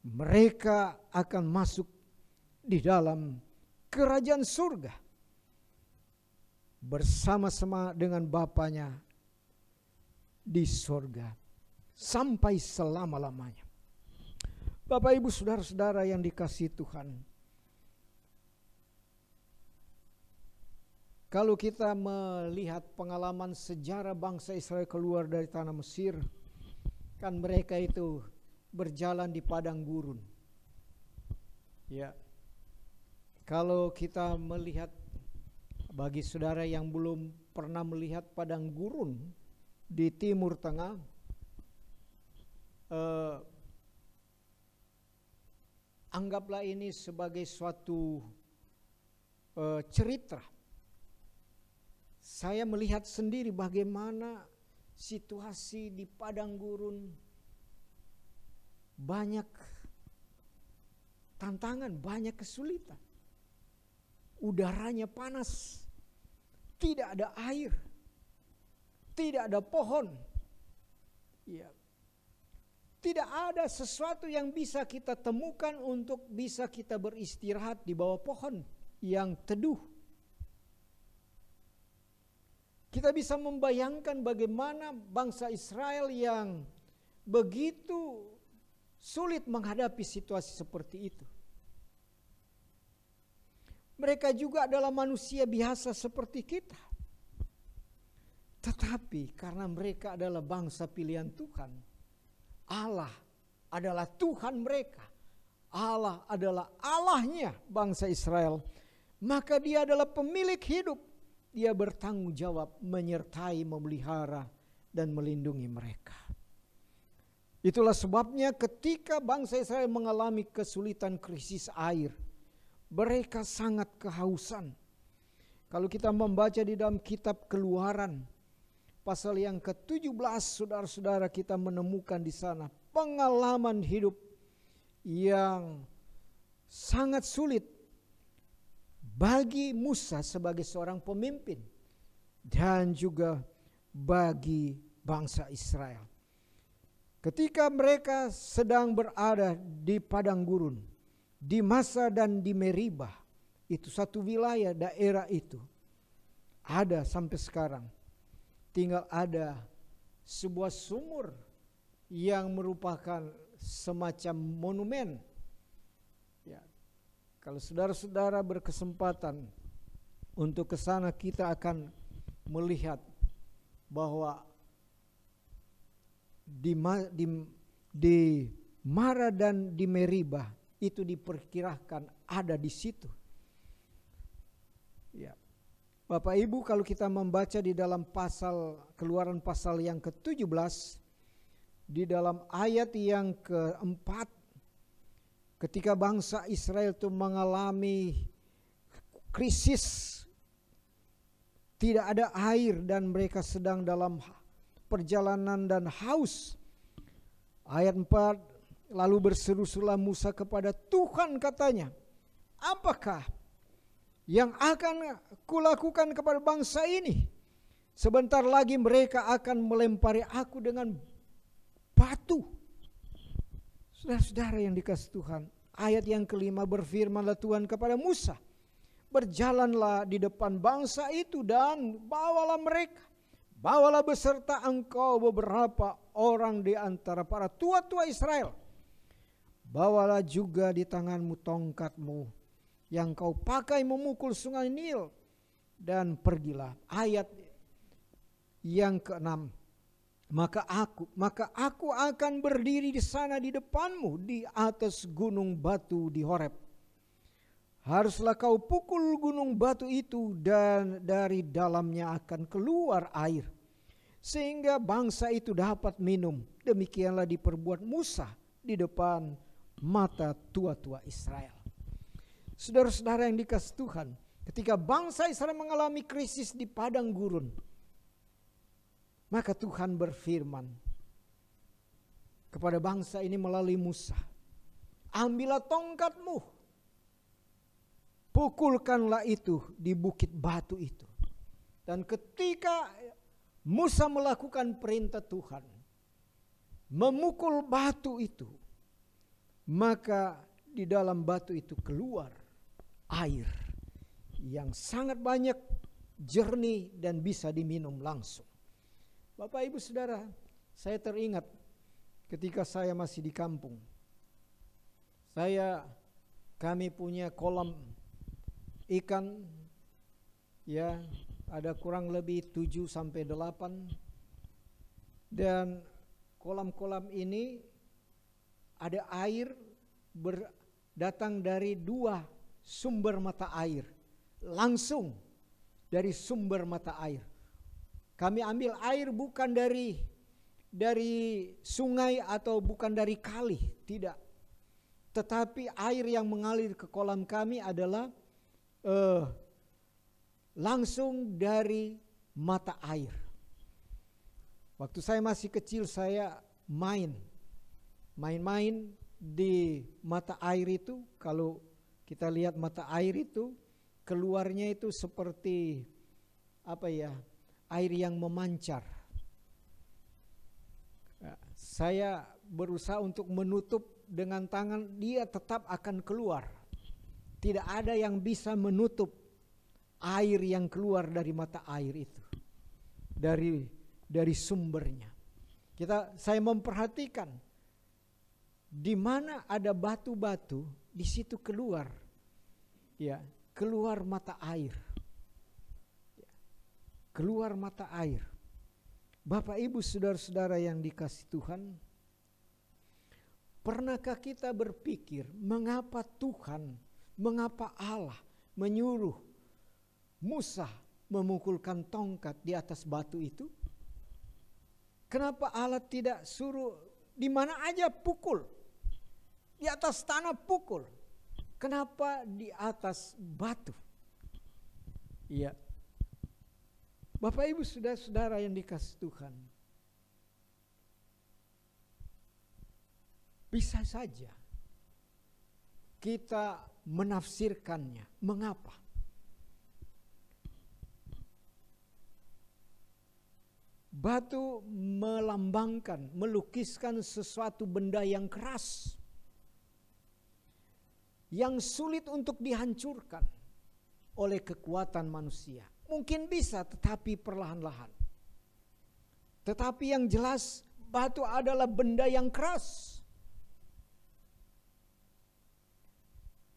mereka akan masuk di dalam kerajaan surga bersama-sama dengan Bapanya di surga sampai selama-lamanya. Bapak, Ibu, saudara-saudara yang dikasihi Tuhan, kalau kita melihat pengalaman sejarah bangsa Israel keluar dari tanah Mesir, kan mereka itu berjalan di padang gurun. Ya, kalau kita melihat, bagi saudara yang belum pernah melihat padang gurun di Timur Tengah, anggaplah ini sebagai suatu cerita. Saya melihat sendiri bagaimana situasi di padang gurun, banyak tantangan, banyak kesulitan. Udaranya panas, tidak ada air, tidak ada pohon. Ya. Tidak ada sesuatu yang bisa kita temukan untuk bisa kita beristirahat di bawah pohon yang teduh. Kita bisa membayangkan bagaimana bangsa Israel yang begitu sulit menghadapi situasi seperti itu. Mereka juga adalah manusia biasa seperti kita. Tetapi karena mereka adalah bangsa pilihan Tuhan, Allah adalah Tuhan mereka, Allah adalah Allahnya bangsa Israel, maka Dia adalah pemilik hidup. Dia bertanggung jawab menyertai, memelihara, dan melindungi mereka. Itulah sebabnya ketika bangsa Israel mengalami kesulitan krisis air, mereka sangat kehausan. Kalau kita membaca di dalam kitab Keluaran pasal yang ke-17, saudara-saudara, kita menemukan di sana pengalaman hidup yang sangat sulit bagi Musa sebagai seorang pemimpin dan juga bagi bangsa Israel. Ketika mereka sedang berada di padang gurun, di Masa dan di Meribah, itu satu wilayah daerah itu ada sampai sekarang. Tinggal ada sebuah sumur yang merupakan semacam monumen. Ya, kalau saudara-saudara berkesempatan untuk ke sana, kita akan melihat bahwa di Mara dan di Meribah itu diperkirakan ada di situ. Ya. Bapak Ibu, kalau kita membaca di dalam Keluaran pasal yang ke-17, di dalam ayat yang ke-4, ketika bangsa Israel itu mengalami krisis, tidak ada air dan mereka sedang dalam perjalanan dan haus. Ayat 4, lalu berseru-serulah Musa kepada Tuhan, katanya, apakah yang akan kulakukan kepada bangsa ini? Sebentar lagi mereka akan melempari aku dengan batu. Saudara-saudara yang dikasihi Tuhan, ayat yang kelima, berfirmanlah Tuhan kepada Musa, berjalanlah di depan bangsa itu dan bawalah mereka. Bawalah beserta engkau beberapa orang di antara para tua-tua Israel. Bawalah juga di tanganmu tongkatmu yang kau pakai memukul sungai Nil. Dan pergilah. Ayat yang keenam. Maka aku akan berdiri di sana di depanmu di atas gunung batu di Horeb. Haruslah kau pukul gunung batu itu dan dari dalamnya akan keluar air, sehingga bangsa itu dapat minum. Demikianlah diperbuat Musa di depan mata tua-tua Israel. Saudara-saudara yang dikasihi Tuhan, ketika bangsa Israel mengalami krisis di padang gurun, maka Tuhan berfirman kepada bangsa ini melalui Musa, ambillah tongkatmu, pukulkanlah itu di bukit batu itu. Dan ketika Musa melakukan perintah Tuhan, memukul batu itu, maka di dalam batu itu keluar air yang sangat banyak, jernih dan bisa diminum langsung. Bapak Ibu Saudara, saya teringat ketika saya masih di kampung. Kami punya kolam ikan, ya, ada kurang lebih 7 sampai 8. Dan kolam-kolam ini ada air datang dari 2 sumber mata air, langsung dari sumber mata air. Kami ambil air bukan dari sungai atau bukan dari kali, tidak. Tetapi air yang mengalir ke kolam kami adalah langsung dari mata air. Waktu saya masih kecil, saya main-main di mata air itu. Kalau kita lihat mata air itu, keluarnya itu seperti air yang memancar. Saya berusaha untuk menutup dengan tangan, dia tetap akan keluar. Tidak ada yang bisa menutup air yang keluar dari mata air itu, dari sumbernya. Saya memperhatikan di mana ada batu-batu, di situ keluar mata air. Keluar mata air. Bapak Ibu saudara-saudara yang dikasihi Tuhan, pernahkah kita berpikir mengapa Allah menyuruh Musa memukulkan tongkat di atas batu itu? Kenapa Allah tidak suruh di mana aja pukul? Di atas tanah pukul. Kenapa di atas batu? Iya. Bapak Ibu saudara-saudara yang dikasihi Tuhan, bisa saja kita menafsirkannya. Mengapa? Batu melambangkan, melukiskan sesuatu benda yang keras, yang sulit untuk dihancurkan oleh kekuatan manusia. Mungkin bisa, tetapi perlahan-lahan. Tetapi yang jelas, batu adalah benda yang keras.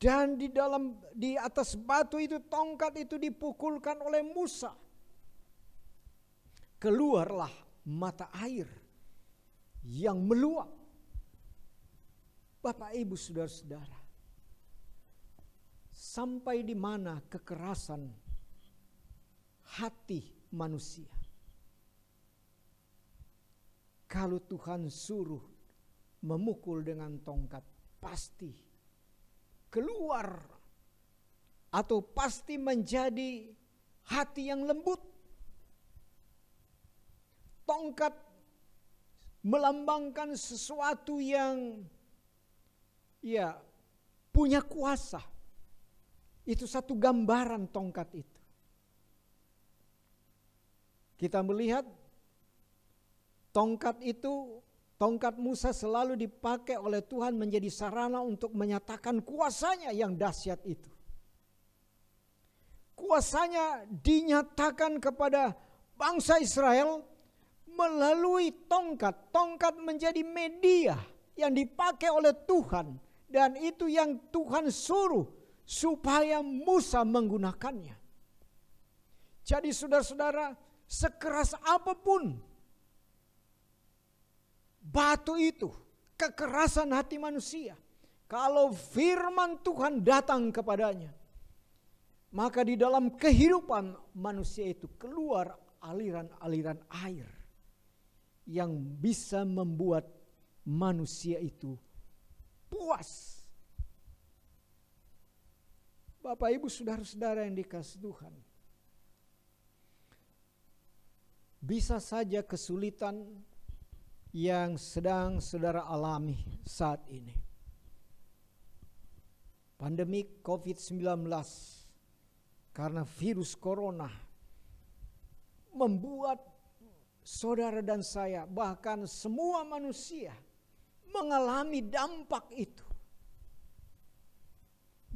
Dan di atas batu itu, tongkat itu dipukulkan oleh Musa. Keluarlah mata air yang meluap. Bapak Ibu saudara-saudara, sampai di mana kekerasan hati manusia? Kalau Tuhan suruh memukul dengan tongkat, pasti keluar atau pasti menjadi hati yang lembut. Tongkat melambangkan sesuatu yang punya kuasa. Itu satu gambaran tongkat itu. Kita melihat tongkat itu, tongkat Musa selalu dipakai oleh Tuhan menjadi sarana untuk menyatakan kuasanya yang dahsyat itu. Kuasanya dinyatakan kepada bangsa Israel melalui tongkat. Tongkat menjadi media yang dipakai oleh Tuhan. Dan itu yang Tuhan suruh supaya Musa menggunakannya. Jadi saudara-saudara, sekeras apapun batu itu, kekerasan hati manusia, kalau firman Tuhan datang kepadanya, maka di dalam kehidupan manusia itu keluar aliran-aliran air yang bisa membuat manusia itu puas. Bapak, Ibu, saudara-saudara yang dikasihi Tuhan, bisa saja kesulitan yang sedang saudara alami saat ini, pandemi COVID-19 karena virus corona, membuat saudara dan saya, bahkan semua manusia mengalami dampak itu.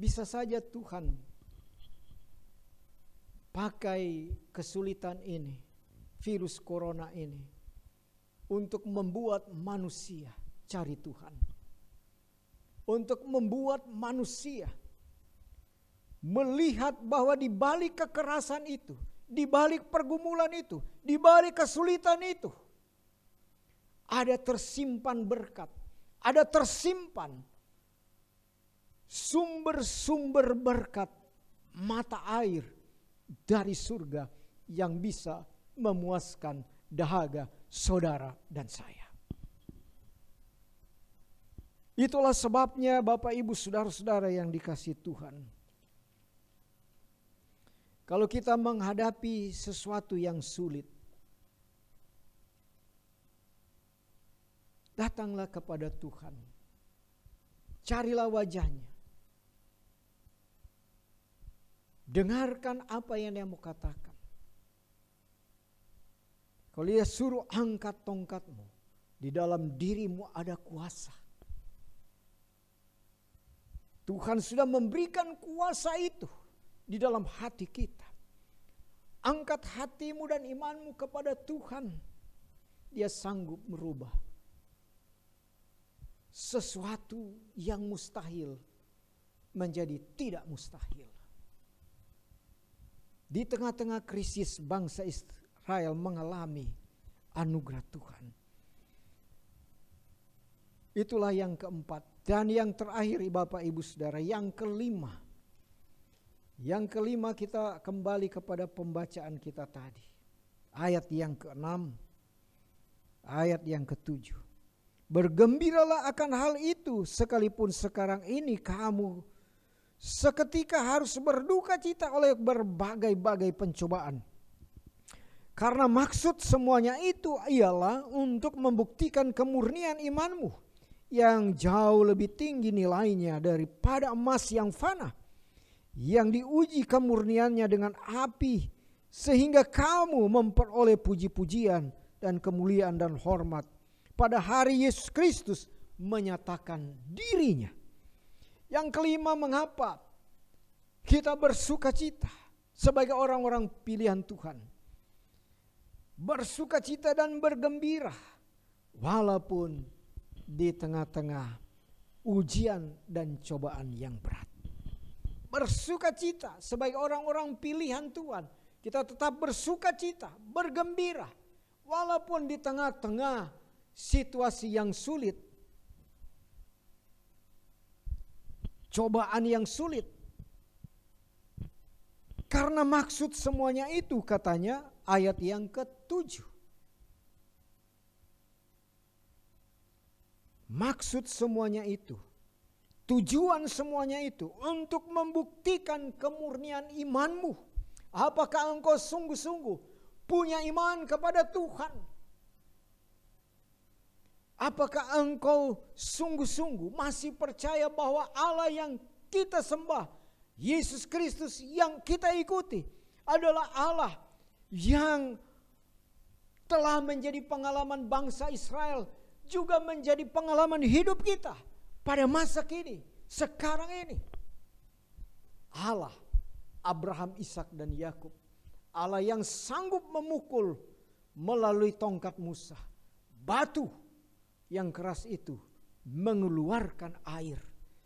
Bisa saja Tuhan pakai kesulitan ini, virus corona ini, untuk membuat manusia cari Tuhan. Untuk membuat manusia melihat bahwa di balik kekerasan itu, di balik pergumulan itu, di balik kesulitan itu, ada tersimpan berkat, ada tersimpan sumber-sumber berkat mata air dari surga yang bisa memuaskan dahaga saudara dan saya. Itulah sebabnya Bapak, Ibu, saudara-saudara yang dikasihi Tuhan, kalau kita menghadapi sesuatu yang sulit, datanglah kepada Tuhan. Carilah wajahnya. Dengarkan apa yang dia mau katakan. Kalau dia suruh angkat tongkatmu, di dalam dirimu ada kuasa. Tuhan sudah memberikan kuasa itu di dalam hati kita. Angkat hatimu dan imanmu kepada Tuhan. Dia sanggup merubah sesuatu yang mustahil menjadi tidak mustahil. Di tengah-tengah krisis bangsa Israel mengalami anugerah Tuhan. Itulah yang keempat. Dan yang terakhir, Bapak, Ibu, Saudara, yang kelima. Yang kelima, kita kembali kepada pembacaan kita tadi. Ayat yang ke-6, ayat yang ke-7. Bergembiralah akan hal itu, sekalipun sekarang ini kamu seketika harus berduka cita oleh berbagai-bagai pencobaan. Karena maksud semuanya itu ialah untuk membuktikan kemurnian imanmu yang jauh lebih tinggi nilainya daripada emas yang fana, yang diuji kemurniannya dengan api, sehingga kamu memperoleh puji-pujian dan kemuliaan dan hormat pada hari Yesus Kristus menyatakan dirinya. Yang kelima, mengapa kita bersuka cita sebagai orang-orang pilihan Tuhan? Bersuka cita dan bergembira walaupun di tengah-tengah ujian dan cobaan yang berat. Bersuka cita sebagai orang-orang pilihan Tuhan. Kita tetap bersuka cita, bergembira walaupun di tengah-tengah situasi yang sulit, cobaan yang sulit. Karena maksud semuanya itu, katanya ayat yang ke-7. Maksud semuanya itu, tujuan semuanya itu untuk membuktikan kemurnian imanmu. Apakah engkau sungguh-sungguh punya iman kepada Tuhan? Apakah engkau sungguh-sungguh masih percaya bahwa Allah yang kita sembah, Yesus Kristus yang kita ikuti, adalah Allah yang telah menjadi pengalaman bangsa Israel, juga menjadi pengalaman hidup kita pada masa kini, sekarang ini? Allah Abraham, Ishak dan Yakub, Allah yang sanggup memukul melalui tongkat Musa, batu yang keras itu mengeluarkan air.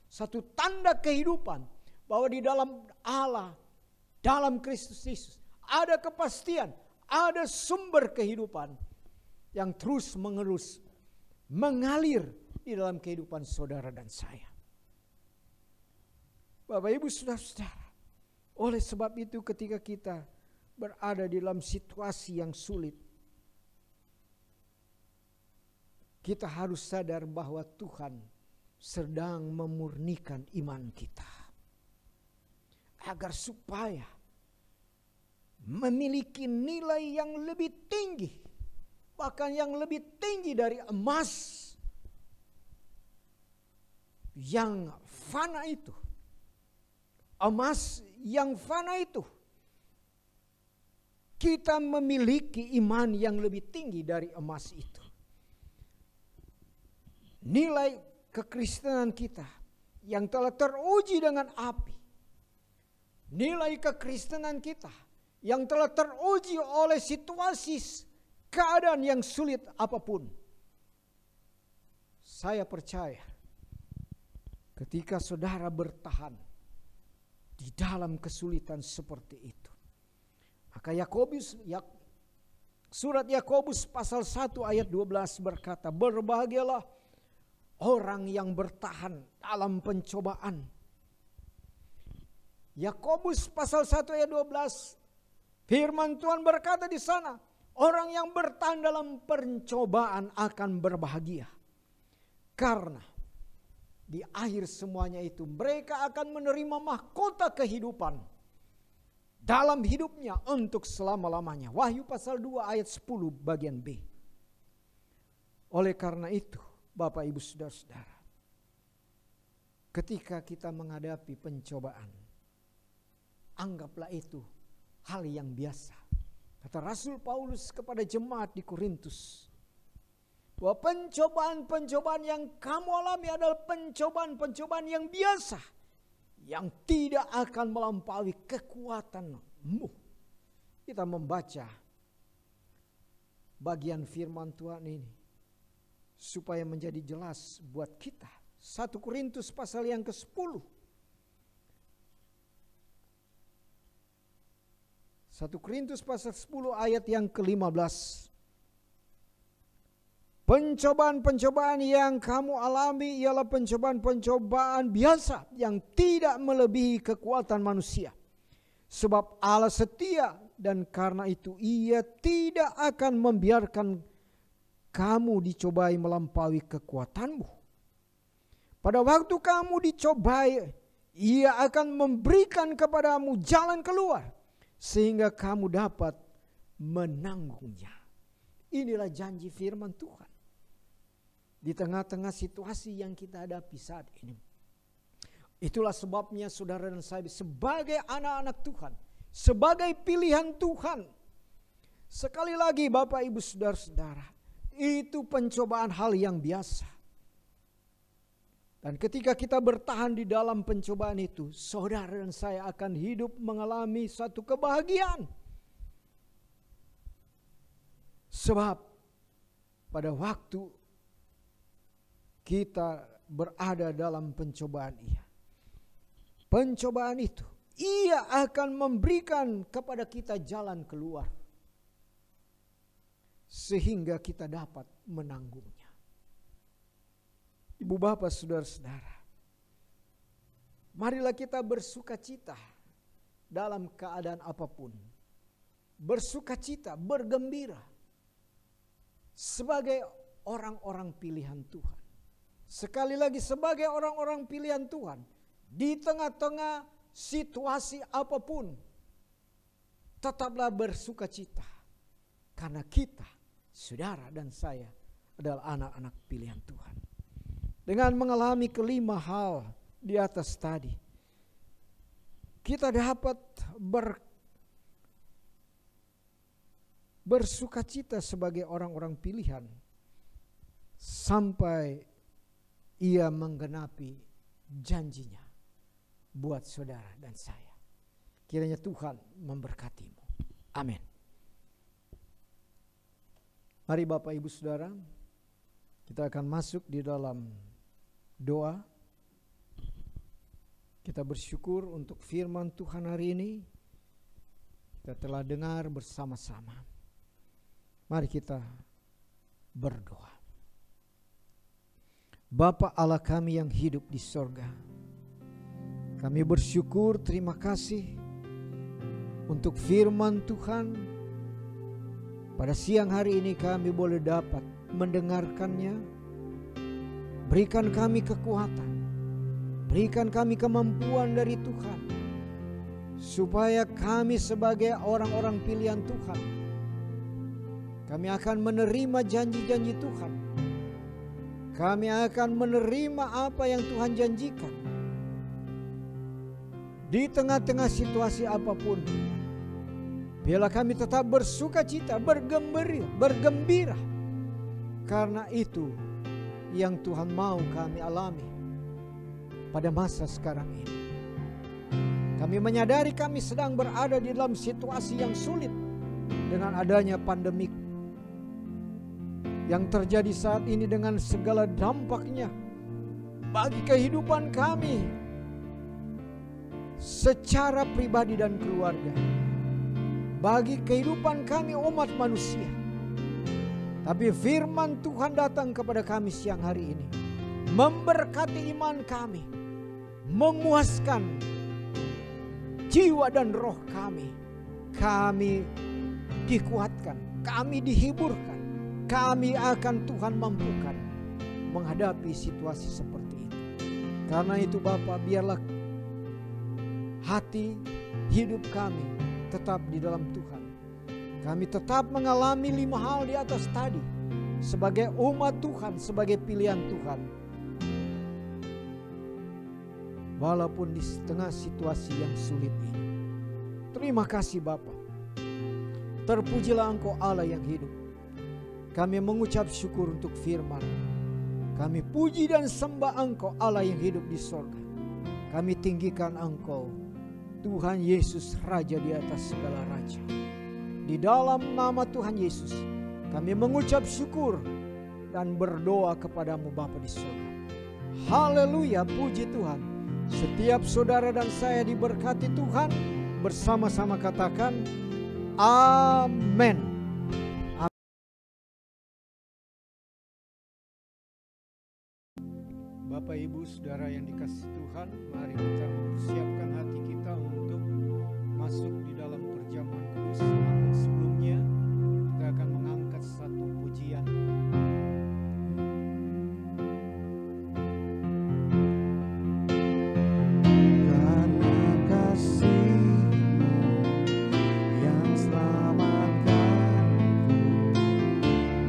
Satu tanda kehidupan bahwa di dalam Allah, dalam Kristus Yesus, ada kepastian, ada sumber kehidupan yang terus menerus mengalir di dalam kehidupan saudara dan saya. Bapak, Ibu, saudara-saudara, oleh sebab itu ketika kita berada di dalam situasi yang sulit, kita harus sadar bahwa Tuhan sedang memurnikan iman kita, agar supaya memiliki nilai yang lebih tinggi, bahkan yang lebih tinggi dari emas yang fana itu. Emas yang fana itu, kita memiliki iman yang lebih tinggi dari emas itu. Nilai kekristenan kita yang telah teruji dengan api, nilai kekristenan kita yang telah teruji oleh situasi keadaan yang sulit apapun. Saya percaya ketika saudara bertahan di dalam kesulitan seperti itu, maka surat Yakobus pasal 1 ayat 12 berkata, berbahagialah orang yang bertahan dalam pencobaan. Yakobus pasal 1 ayat 12, firman Tuhan berkata di sana, orang yang bertahan dalam pencobaan akan berbahagia. Karena di akhir semuanya itu mereka akan menerima mahkota kehidupan dalam hidupnya untuk selama-lamanya. Wahyu pasal 2 ayat 10 bagian B. Oleh karena itu, Bapak, Ibu, saudara-saudara, ketika kita menghadapi pencobaan, anggaplah itu hal yang biasa. Kata Rasul Paulus kepada jemaat di Korintus, bahwa pencobaan-pencobaan yang kamu alami adalah pencobaan-pencobaan yang biasa, yang tidak akan melampaui kekuatanmu. Kita membaca bagian firman Tuhan ini supaya menjadi jelas buat kita. 1 Korintus pasal yang ke-10. 1 Korintus pasal 10 ayat yang ke-15. Pencobaan-pencobaan yang kamu alami ialah pencobaan-pencobaan biasa yang tidak melebihi kekuatan manusia. Sebab Allah setia dan karena itu Ia tidak akan membiarkan kamu dicobai melampaui kekuatanmu. Pada waktu kamu dicobai, Ia akan memberikan kepadamu jalan keluar sehingga kamu dapat menanggungnya. Inilah janji firman Tuhan di tengah-tengah situasi yang kita hadapi saat ini. Itulah sebabnya saudara dan saya sebagai anak-anak Tuhan, sebagai pilihan Tuhan, sekali lagi Bapak, Ibu, saudara-saudara, itu pencobaan hal yang biasa. Dan ketika kita bertahan di dalam pencobaan itu, saudara dan saya akan hidup mengalami satu kebahagiaan. Sebab pada waktu kita berada dalam pencobaan pencobaan itu, Ia akan memberikan kepada kita jalan keluar sehingga kita dapat menanggungnya. Ibu, bapak, saudara-saudara, marilah kita bersukacita dalam keadaan apapun. Bersukacita, bergembira sebagai orang-orang pilihan Tuhan. Sekali lagi, sebagai orang-orang pilihan Tuhan, di tengah-tengah situasi apapun, tetaplah bersukacita. Karena kita, saudara dan saya, adalah anak-anak pilihan Tuhan. Dengan mengalami kelima hal di atas tadi, kita dapat bersukacita sebagai orang-orang pilihan sampai ia menggenapi janjinya buat saudara dan saya. Kiranya Tuhan memberkatimu. Amin. Mari Bapak Ibu Saudara, kita akan masuk di dalam doa. Kita bersyukur untuk firman Tuhan hari ini. Kita telah dengar bersama-sama. Mari kita berdoa. Bapa Allah kami yang hidup di sorga, kami bersyukur, terima kasih untuk firman Tuhan. Pada siang hari ini kami boleh dapat mendengarkannya. Berikan kami kekuatan, berikan kami kemampuan dari Tuhan, supaya kami sebagai orang-orang pilihan Tuhan, kami akan menerima janji-janji Tuhan. Kami akan menerima apa yang Tuhan janjikan. Di tengah-tengah situasi apapun, biarlah kami tetap bersukacita, bergembira. Karena itu yang Tuhan mau kami alami pada masa sekarang ini. Kami menyadari kami sedang berada di dalam situasi yang sulit dengan adanya pandemik yang terjadi saat ini dengan segala dampaknya bagi kehidupan kami secara pribadi dan keluarga, bagi kehidupan kami umat manusia. Tapi firman Tuhan datang kepada kami siang hari ini, memberkati iman kami, memuaskan jiwa dan roh kami. Kami dikuatkan, kami dihiburkan. Kami akan Tuhan mampukan menghadapi situasi seperti itu. Karena itu Bapa, biarlah hati hidup kami tetap di dalam Tuhan. Kami tetap mengalami 5 hal di atas tadi sebagai umat Tuhan, sebagai pilihan Tuhan. Walaupun di tengah situasi yang sulit ini. Terima kasih Bapa. Terpujilah Engkau Allah yang hidup. Kami mengucap syukur untuk firman. Kami puji dan sembah Engkau Allah yang hidup di sorga. Kami tinggikan Engkau, Tuhan Yesus, Raja di atas segala raja. Di dalam nama Tuhan Yesus, kami mengucap syukur dan berdoa kepadamu Bapa di sorga. Haleluya, puji Tuhan. Setiap saudara dan saya diberkati Tuhan. Bersama-sama katakan, amin. Bapak Ibu Saudara yang dikasihi Tuhan, mari kita mempersiapkan hati kita untuk masuk di dalam perjamuan kudus. Namun sebelumnya kita akan mengangkat satu pujian. Karena kasih-Mu yang selamatkanku,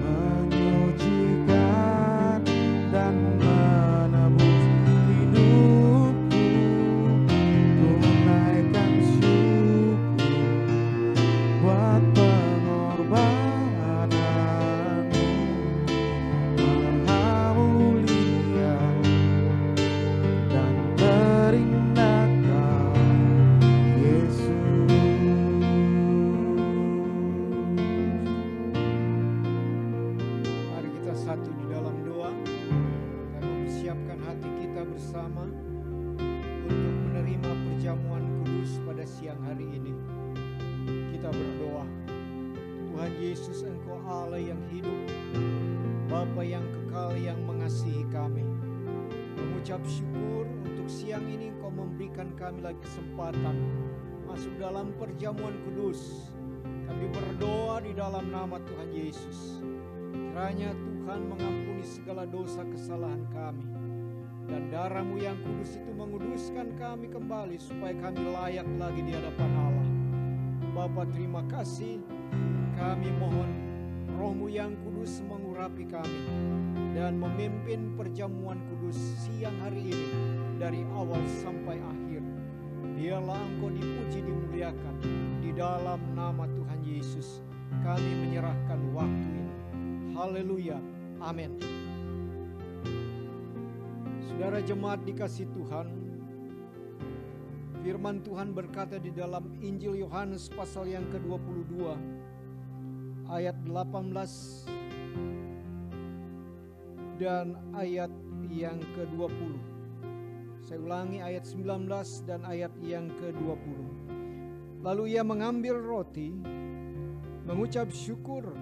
menyucikan dan menebus hidupku, ku menaikkan syukur buat pengorbanan-Mu. Maha mulia dan terindah Kau, Yesus. Mari kita satu di dalam doa dan mempersiapkan hati kita bersama untuk menerima perjamuan kudus pada siang hari ini. Kita berdoa. Tuhan Yesus, Engkau Allah yang hidup, Bapa yang kekal yang mengasihi kami. Mengucap syukur untuk siang ini Engkau memberikan kami lagi kesempatan masuk dalam perjamuan kudus. Kami berdoa di dalam nama Tuhan Yesus. Kiranya Tuhan mengampuni segala dosa kesalahan kami. Dan darah-Mu yang kudus itu menguduskan kami kembali supaya kami layak lagi di hadapan Allah. Bapa, terima kasih. Kami mohon Roh-Mu yang kudus mengurapi kami dan memimpin perjamuan kudus siang hari ini dari awal sampai akhir. Biarlah Engkau dipuji, dimuliakan. Di dalam nama Tuhan Yesus kami menyerahkan waktu ini. Haleluya. Amin. Saudara jemaat dikasih Tuhan, firman Tuhan berkata di dalam Injil Yohanes pasal yang ke-22 ayat 18 dan ayat yang ke-20. Saya ulangi, ayat 19 dan ayat yang ke-20. Lalu ia mengambil roti, mengucap syukur,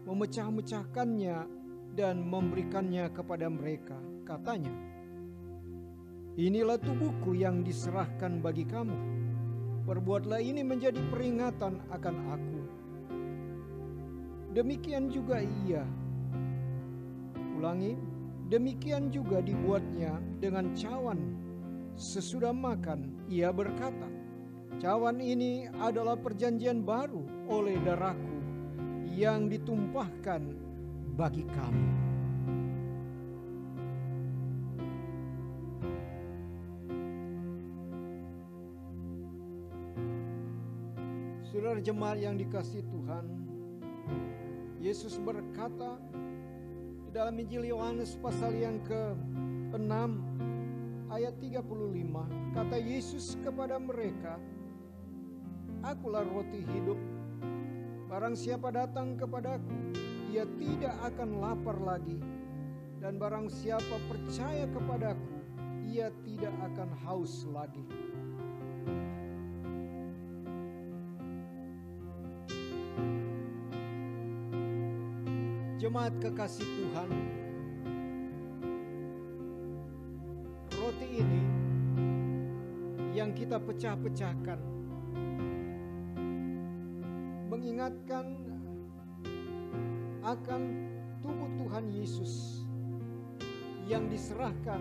memecah-mecahkannya dan memberikannya kepada mereka. Katanya, "Inilah tubuhku yang diserahkan bagi kamu. Perbuatlah ini menjadi peringatan akan aku." Demikian juga ia. Ulangi, demikian juga dibuatnya dengan cawan. Sesudah makan, ia berkata, "Cawan ini adalah perjanjian baru oleh darahku yang ditumpahkan bagi kamu." Saudara jemaat yang dikasihi Tuhan, Yesus berkata dalam Injil Yohanes pasal yang ke-6 ayat 35, kata Yesus kepada mereka, "Akulah roti hidup. Barang siapa datang kepadaku, ia tidak akan lapar lagi. Dan barang siapa percaya kepadaku, ia tidak akan haus lagi." Jemaat kekasih Tuhan, roti ini yang kita pecah-pecahkan mengingatkan akan tubuh Tuhan Yesus yang diserahkan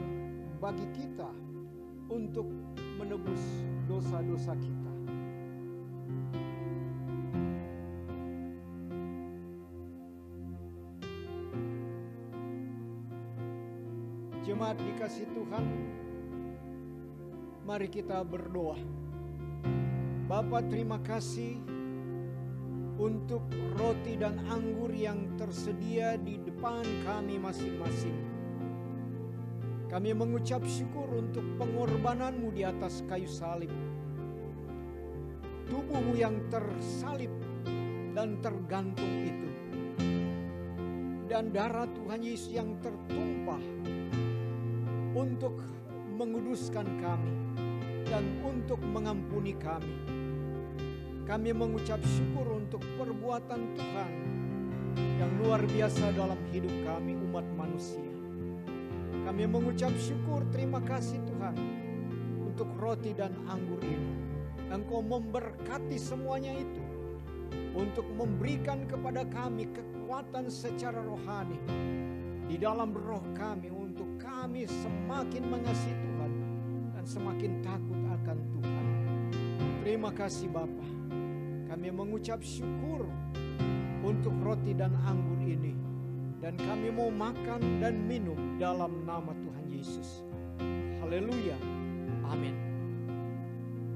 bagi kita untuk menebus dosa-dosa kita. Jemaat dikasih Tuhan, mari kita berdoa. Bapa, terima kasih untuk roti dan anggur yang tersedia di depan kami masing-masing. Kami mengucap syukur untuk pengorbanan-Mu di atas kayu salib. Tubuh-Mu yang tersalib dan tergantung itu. Dan darah Tuhan Yesus yang tertumpah untuk menguduskan kami dan untuk mengampuni kami. Kami mengucap syukur untuk perbuatan Tuhan yang luar biasa dalam hidup kami umat manusia. Kami mengucap syukur, terima kasih Tuhan untuk roti dan anggur ini. Engkau memberkati semuanya itu untuk memberikan kepada kami kekuatan secara rohani di dalam roh kami, untuk kami semakin mengasihi Tuhan dan semakin takut akan Tuhan. Terima kasih Bapa. Kami mengucap syukur untuk roti dan anggur ini. Dan kami mau makan dan minum dalam nama Tuhan Yesus. Haleluya. Amin.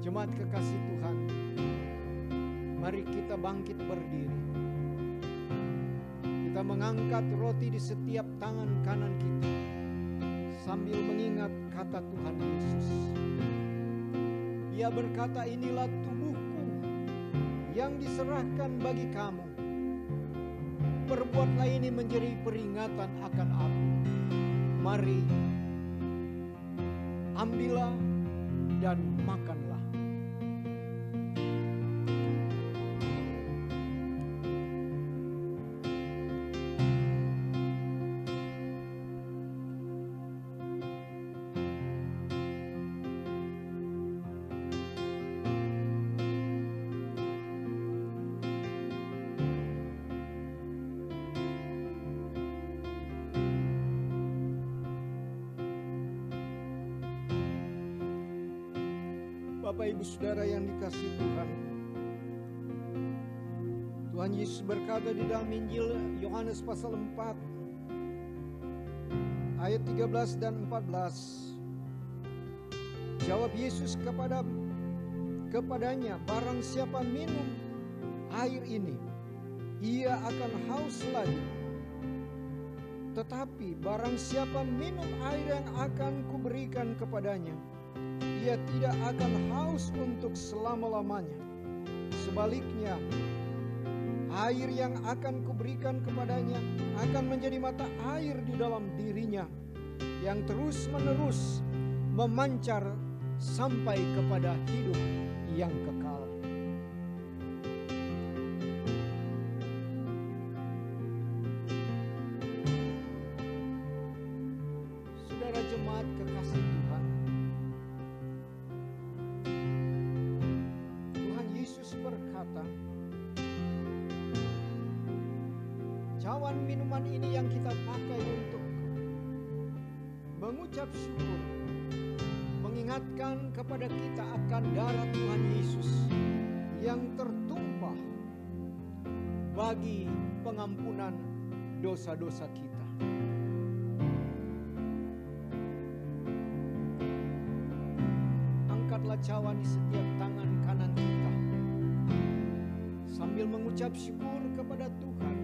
Jemaat kekasih Tuhan, mari kita bangkit berdiri. Kita mengangkat roti di setiap tangan kanan kita sambil mengingat kata Tuhan Yesus. Ia berkata, "Inilah tubuhku yang diserahkan bagi kamu. Perbuatlah ini menjadi peringatan akan aku." Mari, ambillah dan makanlah. Bapak Ibu Saudara yang dikasihi Tuhan, Tuhan Yesus berkata di dalam Injil Yohanes pasal 4 ayat 13 dan 14. Jawab Yesus kepadanya, barang siapa minum air ini, ia akan haus lagi. Tetapi barang siapa minum air yang akan kuberikan kepadanya, ia tidak akan haus untuk selama-lamanya. Sebaliknya, air yang akan kuberikan kepadanya akan menjadi mata air di dalam dirinya, yang terus-menerus memancar sampai kepada hidup yang kekal. Saudara jemaat kekasih Tuhan, Tuhan Yesus berkata, cawan minuman ini yang kita pakai untuk mengucap syukur, mengingatkan kepada kita akan darah Tuhan Yesus yang tertumpah bagi pengampunan dosa-dosa kita. Angkatlah cawan di setiap tangan kanan kita sambil mengucap syukur kepada Tuhan,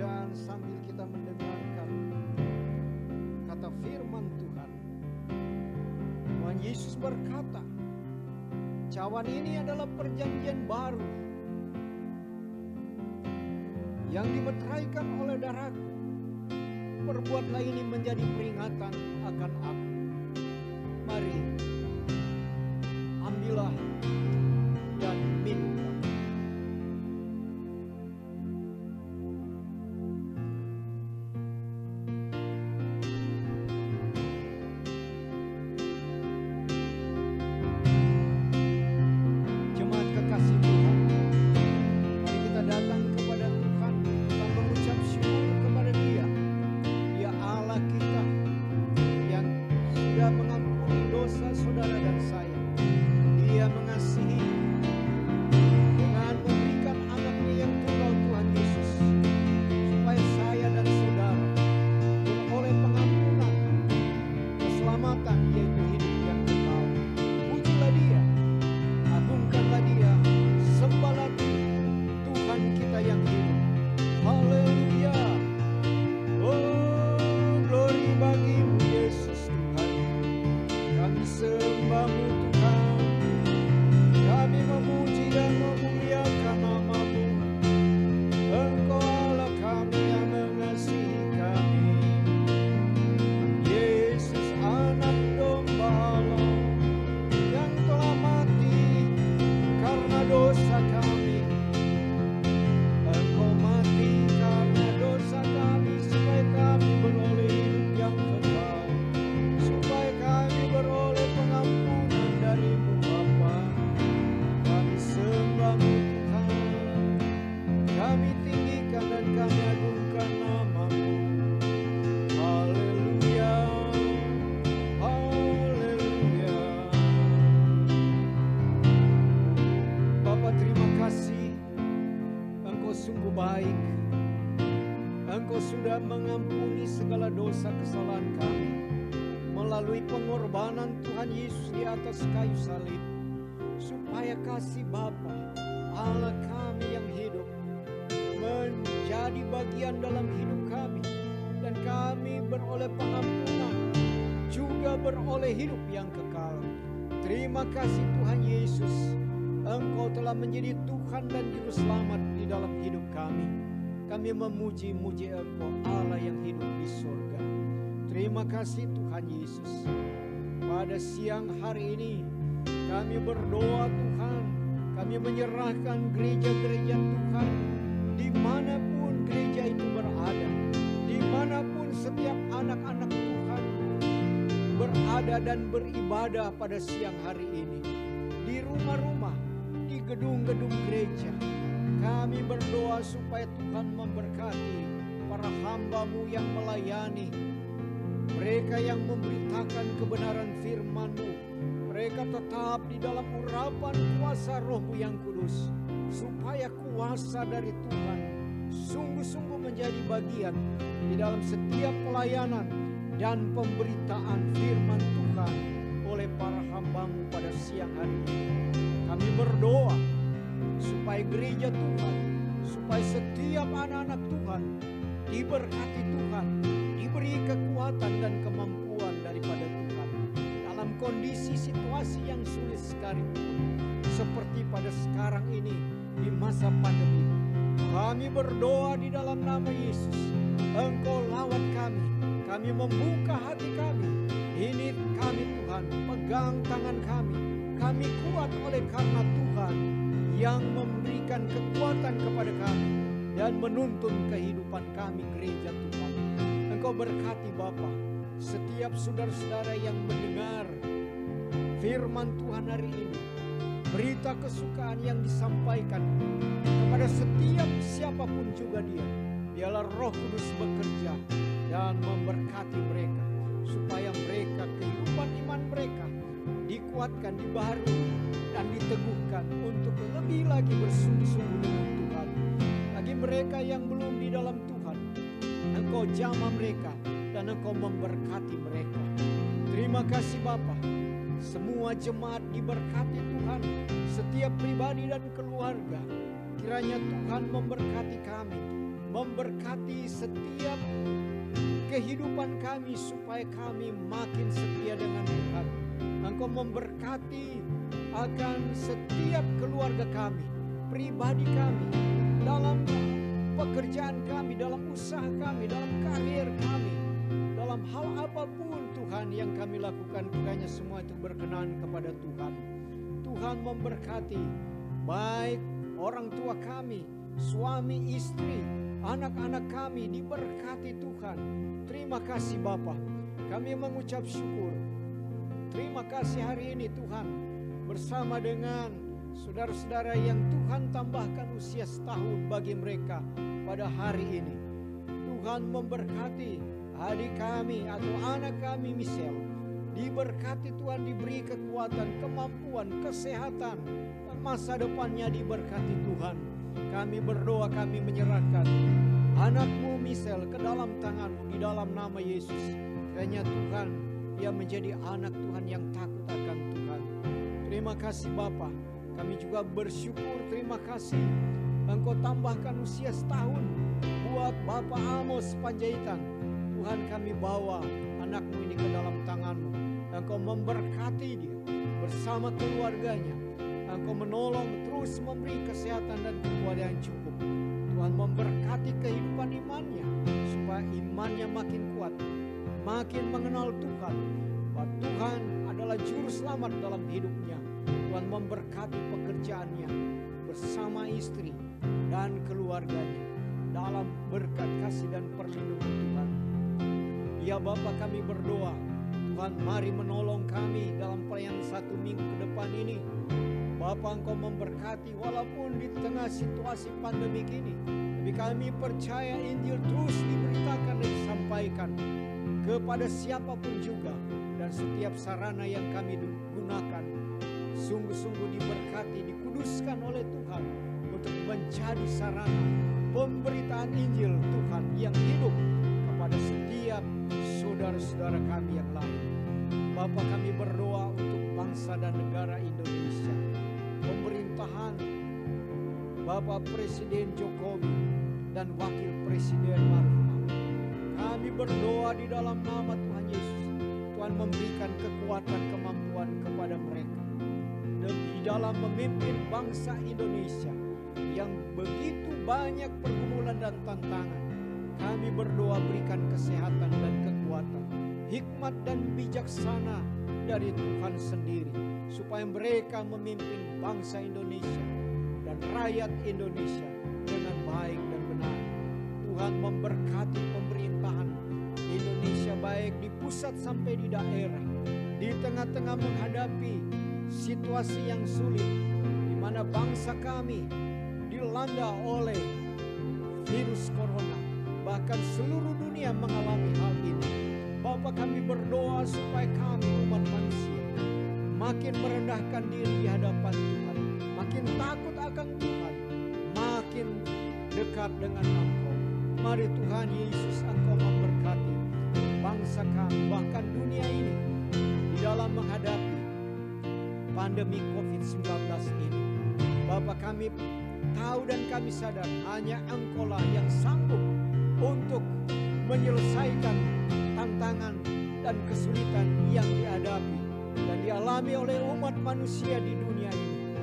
dan sambil kita mendengarkan kata firman Tuhan. Tuhan Yesus berkata, cawan ini adalah perjanjian baru yang dimeteraikan oleh darahku. Perbuatlah ini menjadi peringatan akan aku. Mari, ambillah dan minumlah. Mengampuni segala dosa kesalahan kami melalui pengorbanan Tuhan Yesus di atas kayu salib, supaya kasih Bapa Allah kami yang hidup menjadi bagian dalam hidup kami, dan kami beroleh pengampunan, juga beroleh hidup yang kekal. Terima kasih Tuhan Yesus, Engkau telah menjadi Tuhan dan Juru Selamat di dalam hidup kami. Kami memuji-muji Engkau, Allah yang hidup di surga. Terima kasih Tuhan Yesus. Pada siang hari ini kami berdoa Tuhan, kami menyerahkan gereja-gereja Tuhan, dimanapun gereja itu berada, dimanapun setiap anak-anak Tuhan berada dan beribadah pada siang hari ini, di rumah-rumah, di gedung-gedung gereja. Kami berdoa supaya Tuhan memberkati para hamba-Mu yang melayani, mereka yang memberitakan kebenaran firman-Mu. Mereka tetap di dalam urapan kuasa Roh-Mu yang kudus. supaya kuasa dari Tuhan sungguh-sungguh menjadi bagian di dalam setiap pelayanan dan pemberitaan firman Tuhan oleh para hamba-Mu pada siang hari ini. Kami berdoa supaya gereja Tuhan, supaya setiap anak-anak Tuhan diberkati Tuhan, diberi kekuatan dan kemampuan daripada Tuhan dalam kondisi situasi yang sulit sekalipun, seperti pada sekarang ini di masa pandemi. Kami berdoa di dalam nama Yesus, Engkau lawat kami, kami membuka hati kami. Ini kami Tuhan, pegang tangan kami kuat oleh karena Tuhan yang memberikan kekuatan kepada kami dan menuntun kehidupan kami gereja Tuhan. Engkau berkati Bapa setiap saudara-saudara yang mendengar firman Tuhan hari ini, berita kesukaan yang disampaikan kepada setiap siapapun juga dia. Biarlah Roh Kudus bekerja dan memberkati mereka, supaya mereka, kehidupan iman mereka dikuatkan, dibaharui dan diteguhkan untuk lebih lagi bersungguh-sungguh dengan Tuhan. Bagi mereka yang belum di dalam Tuhan, Engkau jamah mereka dan Engkau memberkati mereka. Terima kasih Bapa. Semua jemaat diberkati Tuhan, setiap pribadi dan keluarga. Kiranya Tuhan memberkati kami, memberkati setiap kehidupan kami supaya kami makin setia dengan Tuhan. Engkau memberkati akan setiap keluarga kami, pribadi kami, dalam pekerjaan kami, dalam usaha kami, dalam karir kami, dalam hal apapun Tuhan yang kami lakukan, kiranya semua itu berkenan kepada Tuhan. Tuhan memberkati baik orang tua kami, suami, istri, anak-anak kami diberkati Tuhan. Terima kasih Bapa. Kami mengucap syukur. Terima kasih hari ini Tuhan, bersama dengan saudara-saudara yang Tuhan tambahkan usia setahun bagi mereka pada hari ini. Tuhan memberkati adik kami atau anak kami Michelle. Diberkati Tuhan, diberi kekuatan, kemampuan, kesehatan, dan masa depannya diberkati Tuhan. Kami berdoa, kami menyerahkan anakmu Michelle ke dalam tangan-Mu di dalam nama Yesus. Kiranya Tuhan, dia menjadi anak Tuhan yang takut akan Tuhan. Terima kasih Bapa. Kami juga bersyukur, terima kasih Engkau tambahkan usia setahun buat Bapak Amos Panjaitan. Tuhan, kami bawa anakmu ini ke dalam tangan-Mu. Engkau memberkati dia bersama keluarganya. Engkau menolong, terus memberi kesehatan dan kekuatan yang cukup. Tuhan memberkati kehidupan imannya, supaya imannya makin kuat, makin mengenal Tuhan, bahwa Tuhan adalah juru selamat dalam hidupnya. Tuhan memberkati pekerjaannya bersama istri dan keluarganya dalam berkat kasih dan perlindungan Tuhan. Ya Bapa, kami berdoa, Tuhan mari menolong kami dalam pelayanan 1 minggu ke depan ini. Bapa, Engkau memberkati walaupun di tengah situasi pandemik ini, tapi kami percaya Injil terus diberitakan dan disampaikan kepada siapapun juga, dan setiap sarana yang kami gunakan sungguh-sungguh diberkati, dikuduskan oleh Tuhan untuk menjadi sarana pemberitaan Injil Tuhan yang hidup kepada setiap saudara-saudara kami yang lain. Bapa, kami berdoa untuk bangsa dan negara Indonesia, pemerintahan Bapak Presiden Jokowi dan Wakil Presiden Maruf Amin. Kami berdoa di dalam nama Tuhan Yesus, Tuhan memberikan kekuatan, kemampuan kepada mereka di dalam memimpin bangsa Indonesia yang begitu banyak pergumulan dan tantangan. Kami berdoa, berikan kesehatan dan kekuatan, hikmat dan bijaksana dari Tuhan sendiri, supaya mereka memimpin bangsa Indonesia dan rakyat Indonesia dengan baik dan benar. Tuhan memberkati pemerintahan Indonesia, baik di pusat sampai di daerah, di tengah-tengah menghadapi situasi yang sulit, di mana bangsa kami dilanda oleh virus corona, bahkan seluruh dunia mengalami hal ini. Bapa, kami berdoa supaya kami umat manusia makin merendahkan diri di hadapan Tuhan, makin takut akan Tuhan, dekat dengan Engkau. Mari Tuhan Yesus, Engkau memberkati bangsa kami, bahkan dunia ini, di dalam menghadapi pandemi COVID-19 ini. Bapa, kami tahu dan kami sadar hanya Engkau-lah yang sanggup untuk menyelesaikan tantangan dan kesulitan yang dihadapi dan dialami oleh umat manusia di dunia ini.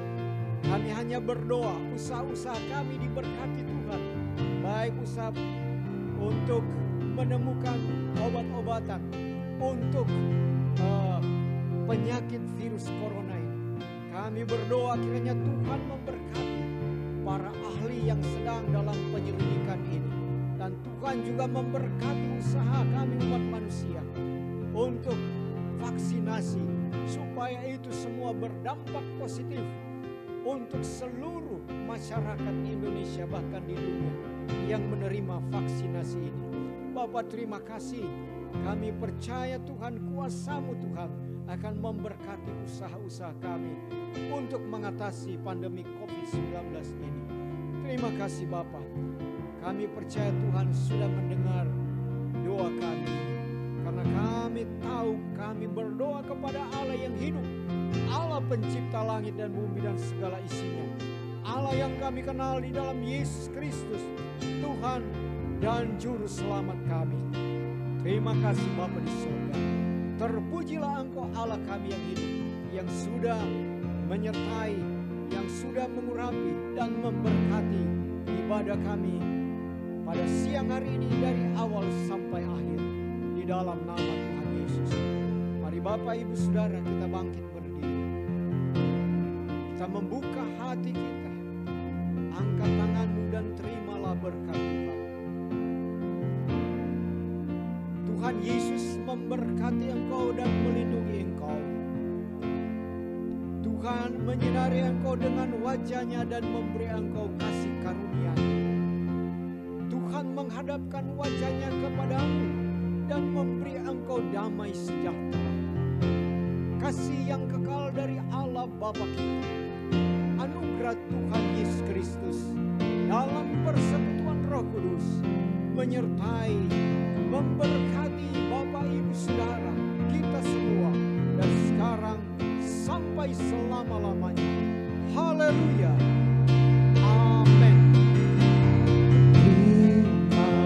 Kami hanya berdoa, usaha-usaha kami diberkati Tuhan, baik usaha untuk menemukan obat-obatan untuk penyakit virus corona ini. Kami berdoa kiranya Tuhan memberkati para ahli yang sedang dalam penyelidikan ini. Dan Tuhan juga memberkati usaha kami umat manusia untuk vaksinasi, supaya itu semua berdampak positif untuk seluruh masyarakat Indonesia, bahkan di dunia yang menerima vaksinasi ini. Bapak, terima kasih. Kami percaya Tuhan, kuasa-Mu Tuhan akan memberkati usaha-usaha kami untuk mengatasi pandemi COVID-19 ini. Terima kasih Bapak. Kami percaya Tuhan sudah mendengar doa kami, karena kami tahu kami berdoa kepada Allah yang hidup, Allah pencipta langit dan bumi dan segala isinya, Allah yang kami kenal di dalam Yesus Kristus, Tuhan dan Juru Selamat kami. Terima kasih Bapa di surga. Terpujilah Engkau Allah kami yang hidup, yang sudah menyertai, yang sudah mengurapi dan memberkati ibadah kami pada siang hari ini dari awal sampai akhir, di dalam nama Tuhan Yesus. Mari Bapak Ibu Saudara, kita bangkit berdiri. Kita membuka hati kita. Angkat tanganmu dan terimalah berkat Tuhan. Tuhan Yesus memberkati engkau dan melindungi engkau. Tuhan menyinari engkau dengan wajah-Nya dan memberi engkau kasih karunia-Nya. Tuhan menghadapkan wajah-Nya kepadamu dan memberi engkau damai sejahtera. Kasih yang kekal dari Allah Bapa kita, anugerah Tuhan Yesus Kristus dalam persekutuan Roh Kudus menyertai, memberkati Bapak Ibu Saudara kita semua, dan sekarang sampai selama-lamanya. Haleluya. Amin. Terima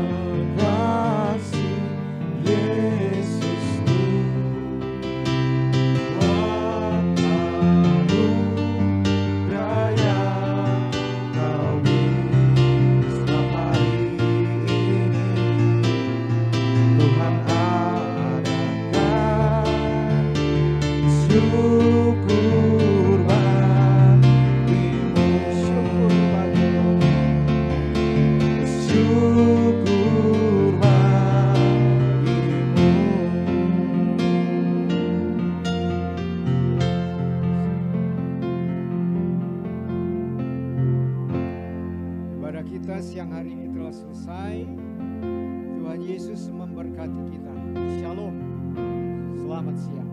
kasih Yesus, buat anugerah yang Kau beri selama hari ini. Tuhan adakan syukur bagimu, syukur bagimu, syukur bagimu. Ibadah kita siang hari ini telah selesai. Tuhan Yesus memberkati kita. Shalom. Selamat siang.